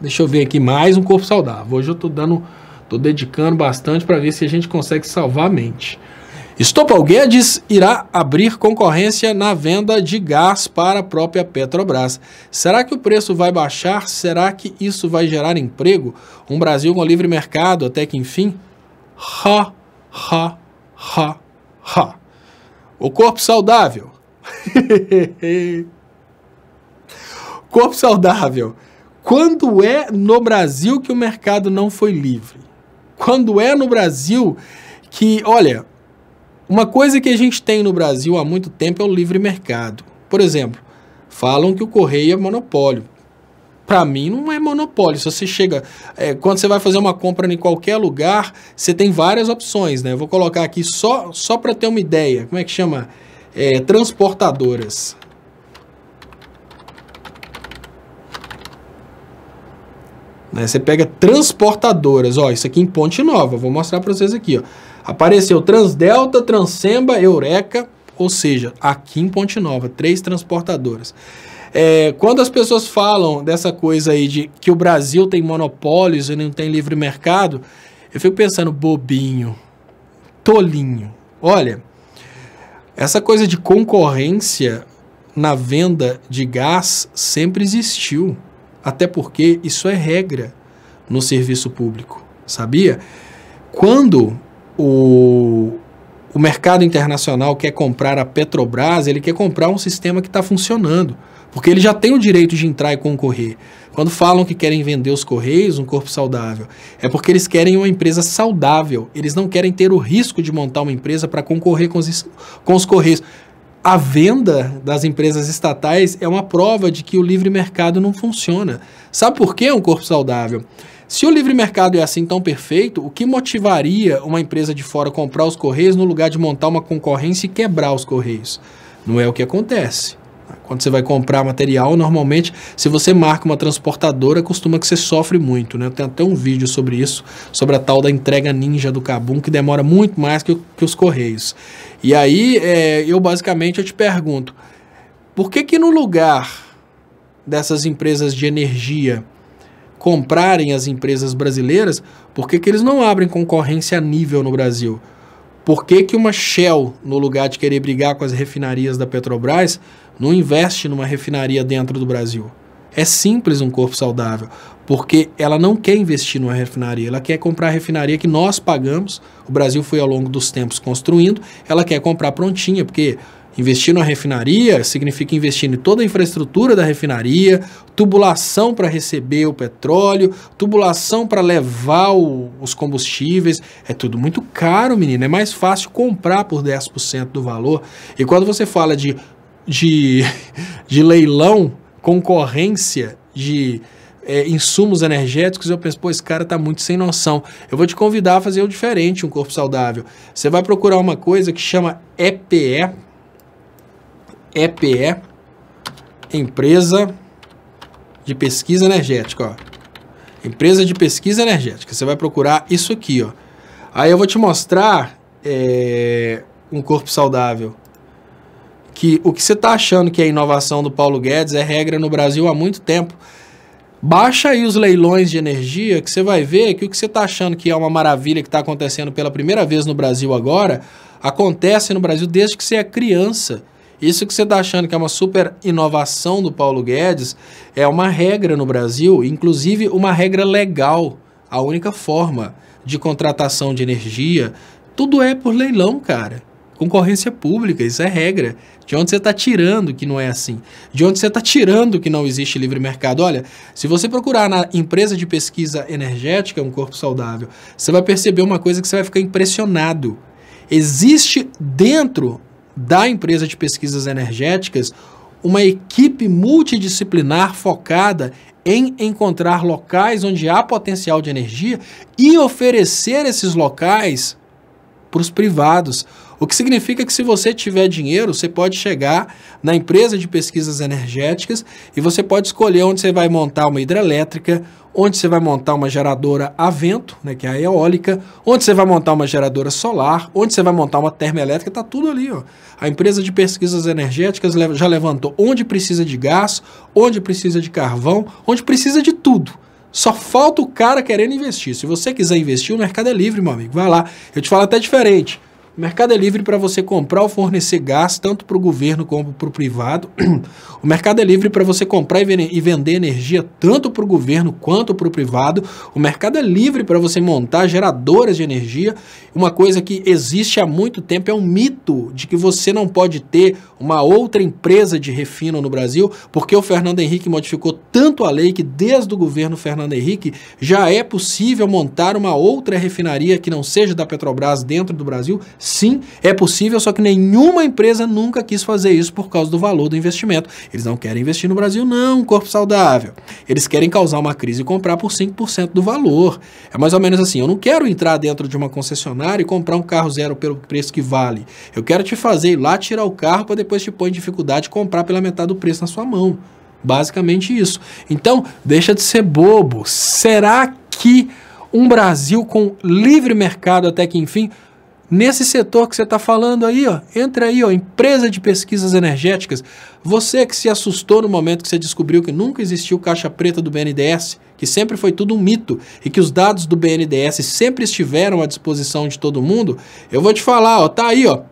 Deixa eu ver aqui mais um corpo saudável. Hoje eu tô dedicando bastante para ver se a gente consegue salvar a mente. Estopa Guedes irá abrir concorrência na venda de gás para a própria Petrobras. Será que o preço vai baixar? Será que isso vai gerar emprego? Um Brasil com livre mercado até que enfim? Ha, ha, ha, ha. O corpo saudável. Corpo saudável. Quando é no Brasil que o mercado não foi livre? Quando é no Brasil que, olha, uma coisa que a gente tem no Brasil há muito tempo é o livre mercado. Por exemplo, falam que o correio é monopólio. Para mim não é monopólio. Se você chega, quando você vai fazer uma compra em qualquer lugar, você tem várias opções, né? Eu vou colocar aqui só para ter uma ideia. Como é que chama? Transportadoras. Né? Você pega transportadoras, ó, isso aqui em Ponte Nova, vou mostrar para vocês aqui, ó. Apareceu Transdelta, Transsemba, Eureka, ou seja, aqui em Ponte Nova, 3 transportadoras. Quando as pessoas falam dessa coisa aí de que o Brasil tem monopólios e não tem livre mercado, eu fico pensando, bobinho, tolinho. Olha, essa coisa de concorrência na venda de gás sempre existiu. Até porque isso é regra no serviço público, sabia? Quando o mercado internacional quer comprar a Petrobras, ele quer comprar um sistema que está funcionando, porque ele já tem o direito de entrar e concorrer. Quando falam que querem vender os Correios, um corpo saudável, é porque eles querem uma empresa saudável, eles não querem ter o risco de montar uma empresa para concorrer com os Correios. A venda das empresas estatais é uma prova de que o livre mercado não funciona. Sabe por que um corpo saudável? Se o livre mercado é assim tão perfeito, o que motivaria uma empresa de fora comprar os Correios no lugar de montar uma concorrência e quebrar os Correios? Não é o que acontece. Quando você vai comprar material, normalmente, se você marca uma transportadora, costuma que você sofre muito, né? Eu tenho até um vídeo sobre isso, sobre a tal da entrega ninja do Kabum, que demora muito mais que os Correios. E aí, eu te pergunto, por que no lugar dessas empresas de energia comprarem as empresas brasileiras, por que eles não abrem concorrência a nível no Brasil? Por que uma Shell, no lugar de querer brigar com as refinarias da Petrobras, não investe numa refinaria dentro do Brasil? É simples um corpo saudável, porque ela não quer investir numa refinaria, ela quer comprar a refinaria que nós pagamos, o Brasil foi ao longo dos tempos construindo, ela quer comprar prontinha, porque Investir na refinaria significa investir em toda a infraestrutura da refinaria, tubulação para receber o petróleo, tubulação para levar os combustíveis. É tudo muito caro, menino. É mais fácil comprar por 10% do valor. E quando você fala de leilão, concorrência de insumos energéticos, eu penso, pô, esse cara tá muito sem noção. Eu vou te convidar a fazer o diferente, um corpo saudável. Você vai procurar uma coisa que chama EPE, Empresa de Pesquisa Energética, ó. Empresa de Pesquisa Energética. Você vai procurar isso aqui, ó. Aí eu vou te mostrar um corpo saudável. Que o que você está achando que é inovação do Paulo Guedes é regra no Brasil há muito tempo. Baixa aí os leilões de energia que você vai ver que o que você está achando que é uma maravilha que está acontecendo pela primeira vez no Brasil agora, acontece no Brasil desde que você é criança. Isso que você está achando que é uma super inovação do Paulo Guedes é uma regra no Brasil, inclusive uma regra legal. A única forma de contratação de energia, tudo é por leilão, cara. Concorrência pública, isso é regra. De onde você está tirando que não é assim? De onde você está tirando que não existe livre mercado? Olha, se você procurar na empresa de pesquisa energética, um corpo saudável, você vai perceber uma coisa que você vai ficar impressionado. Existe dentro da empresa de pesquisas energéticas uma equipe multidisciplinar focada em encontrar locais onde há potencial de energia e oferecer esses locais para os privados. O que significa que se você tiver dinheiro, você pode chegar na empresa de pesquisas energéticas e você pode escolher onde você vai montar uma hidrelétrica, onde você vai montar uma geradora a vento, né, que é a eólica, onde você vai montar uma geradora solar, onde você vai montar uma termoelétrica, está tudo ali, ó. A empresa de pesquisas energéticas já levantou onde precisa de gás, onde precisa de carvão, onde precisa de tudo. Só falta o cara querendo investir. Se você quiser investir, o mercado é livre, meu amigo. Vai lá. Eu te falo até diferente. O mercado é livre para você comprar ou fornecer gás, tanto para o governo como para o privado. O mercado é livre para você comprar e vender energia, tanto para o governo quanto para o privado. O mercado é livre para você montar geradoras de energia. Uma coisa que existe há muito tempo é um mito de que você não pode ter uma outra empresa de refino no Brasil, porque o Fernando Henrique modificou tanto a lei que desde o governo Fernando Henrique já é possível montar uma outra refinaria que não seja da Petrobras dentro do Brasil. Sim, é possível, só que nenhuma empresa nunca quis fazer isso por causa do valor do investimento. Eles não querem investir no Brasil, não, corpo saudável. Eles querem causar uma crise e comprar por 5% do valor. É mais ou menos assim, eu não quero entrar dentro de uma concessionária e comprar um carro zero pelo preço que vale. Eu quero te fazer ir lá tirar o carro para depois te pôr em dificuldade e comprar pela metade do preço na sua mão. Basicamente isso. Então, deixa de ser bobo. Será que um Brasil com livre mercado até que enfim... Nesse setor que você está falando aí, ó, entra aí, ó, empresa de pesquisas energéticas. Você que se assustou no momento que você descobriu que nunca existiu caixa preta do BNDES, que sempre foi tudo um mito e que os dados do BNDES sempre estiveram à disposição de todo mundo, eu vou te falar, ó, tá aí, ó.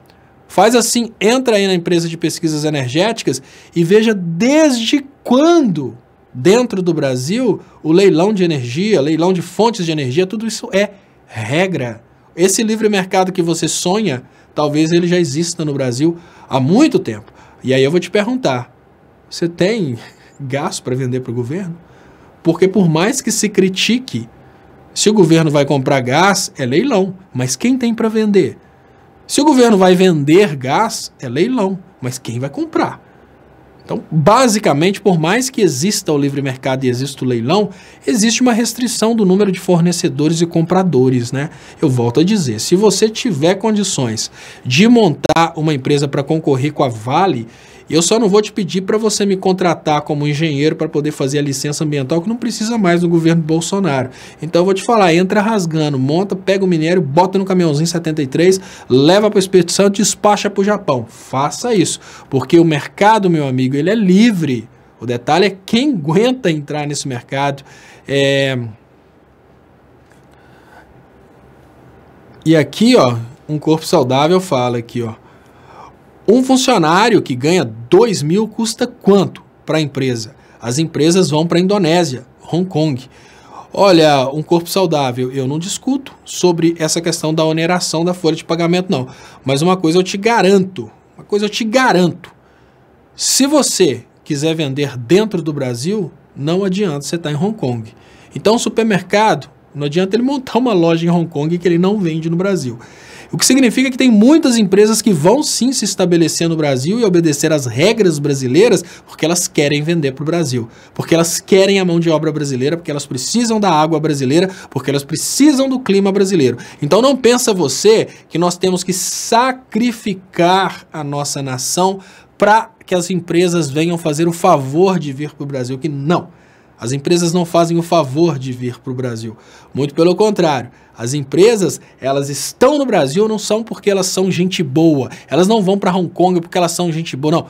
Faz assim, entra aí na empresa de pesquisas energéticas e veja desde quando, dentro do Brasil, o leilão de energia, leilão de fontes de energia, tudo isso é regra. Esse livre mercado que você sonha, talvez ele já exista no Brasil há muito tempo. E aí eu vou te perguntar, você tem gás para vender para o governo? Porque por mais que se critique, se o governo vai comprar gás, é leilão. Mas quem tem para vender? Se o governo vai vender gás, é leilão. Mas quem vai comprar? Então, basicamente, por mais que exista o livre mercado e exista o leilão, existe uma restrição do número de fornecedores e compradores, né? Eu volto a dizer, se você tiver condições de montar uma empresa para concorrer com a Vale, eu só não vou te pedir para você me contratar como engenheiro para poder fazer a licença ambiental, que não precisa mais no governo Bolsonaro. Então eu vou te falar, entra rasgando, monta, pega o minério, bota no caminhãozinho 73, leva para o Espírito Santo e despacha para o Japão. Faça isso, porque o mercado, meu amigo, ele é livre. O detalhe é quem aguenta entrar nesse mercado. E aqui, ó, um corpo saudável fala aqui, ó. Um funcionário que ganha 2 mil custa quanto para a empresa? As empresas vão para a Indonésia, Hong Kong. Olha, um corpo saudável, eu não discuto sobre essa questão da oneração da folha de pagamento, não. Mas uma coisa eu te garanto, uma coisa eu te garanto. Se você quiser vender dentro do Brasil, não adianta você estar em Hong Kong. Então, o supermercado, não adianta ele montar uma loja em Hong Kong que ele não vende no Brasil. O que significa que tem muitas empresas que vão sim se estabelecer no Brasil e obedecer às regras brasileiras porque elas querem vender para o Brasil, porque elas querem a mão de obra brasileira, porque elas precisam da água brasileira, porque elas precisam do clima brasileiro. Então não pensa você que nós temos que sacrificar a nossa nação para que as empresas venham fazer o favor de vir para o Brasil, que não. As empresas não fazem o favor de vir para o Brasil. Muito pelo contrário. As empresas, elas estão no Brasil não são porque elas são gente boa. Elas não vão para Hong Kong porque elas são gente boa, não.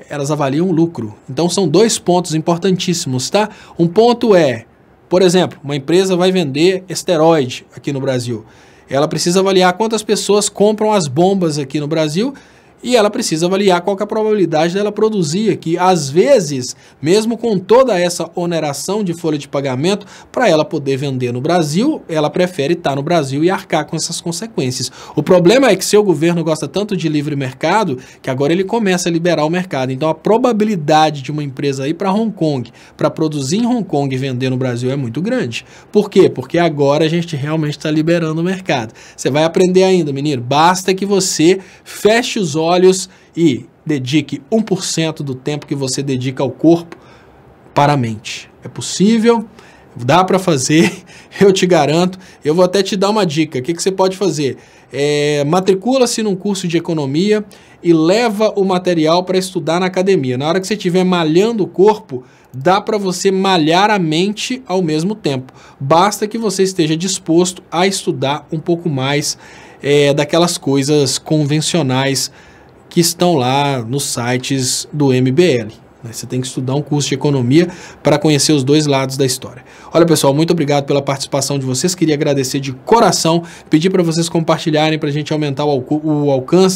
Elas avaliam o lucro. Então são dois pontos importantíssimos, tá? Um ponto é, por exemplo, uma empresa vai vender esteroide aqui no Brasil. Ela precisa avaliar quantas pessoas compram as bombas aqui no Brasil e ela precisa avaliar qual que é a probabilidade dela produzir aqui. Às vezes, mesmo com toda essa oneração de folha de pagamento, para ela poder vender no Brasil, ela prefere estar no Brasil e arcar com essas consequências. O problema é que seu governo gosta tanto de livre mercado, que agora ele começa a liberar o mercado. Então a probabilidade de uma empresa ir para Hong Kong, para produzir em Hong Kong e vender no Brasil é muito grande. Por quê? Porque agora a gente realmente está liberando o mercado. Você vai aprender ainda, menino. Basta que você feche os olhos e dedique 1% do tempo que você dedica ao corpo para a mente. É possível, dá para fazer, eu te garanto. Eu vou até te dar uma dica. O que você pode fazer? Matricula-se num curso de economia e leva o material para estudar na academia. Na hora que você estiver malhando o corpo, dá para você malhar a mente ao mesmo tempo. Basta que você esteja disposto a estudar um pouco mais daquelas coisas convencionais que estão lá nos sites do MBL. Você tem que estudar um curso de economia para conhecer os dois lados da história. Olha, pessoal, muito obrigado pela participação de vocês. Queria agradecer de coração, pedir para vocês compartilharem para a gente aumentar o alcance.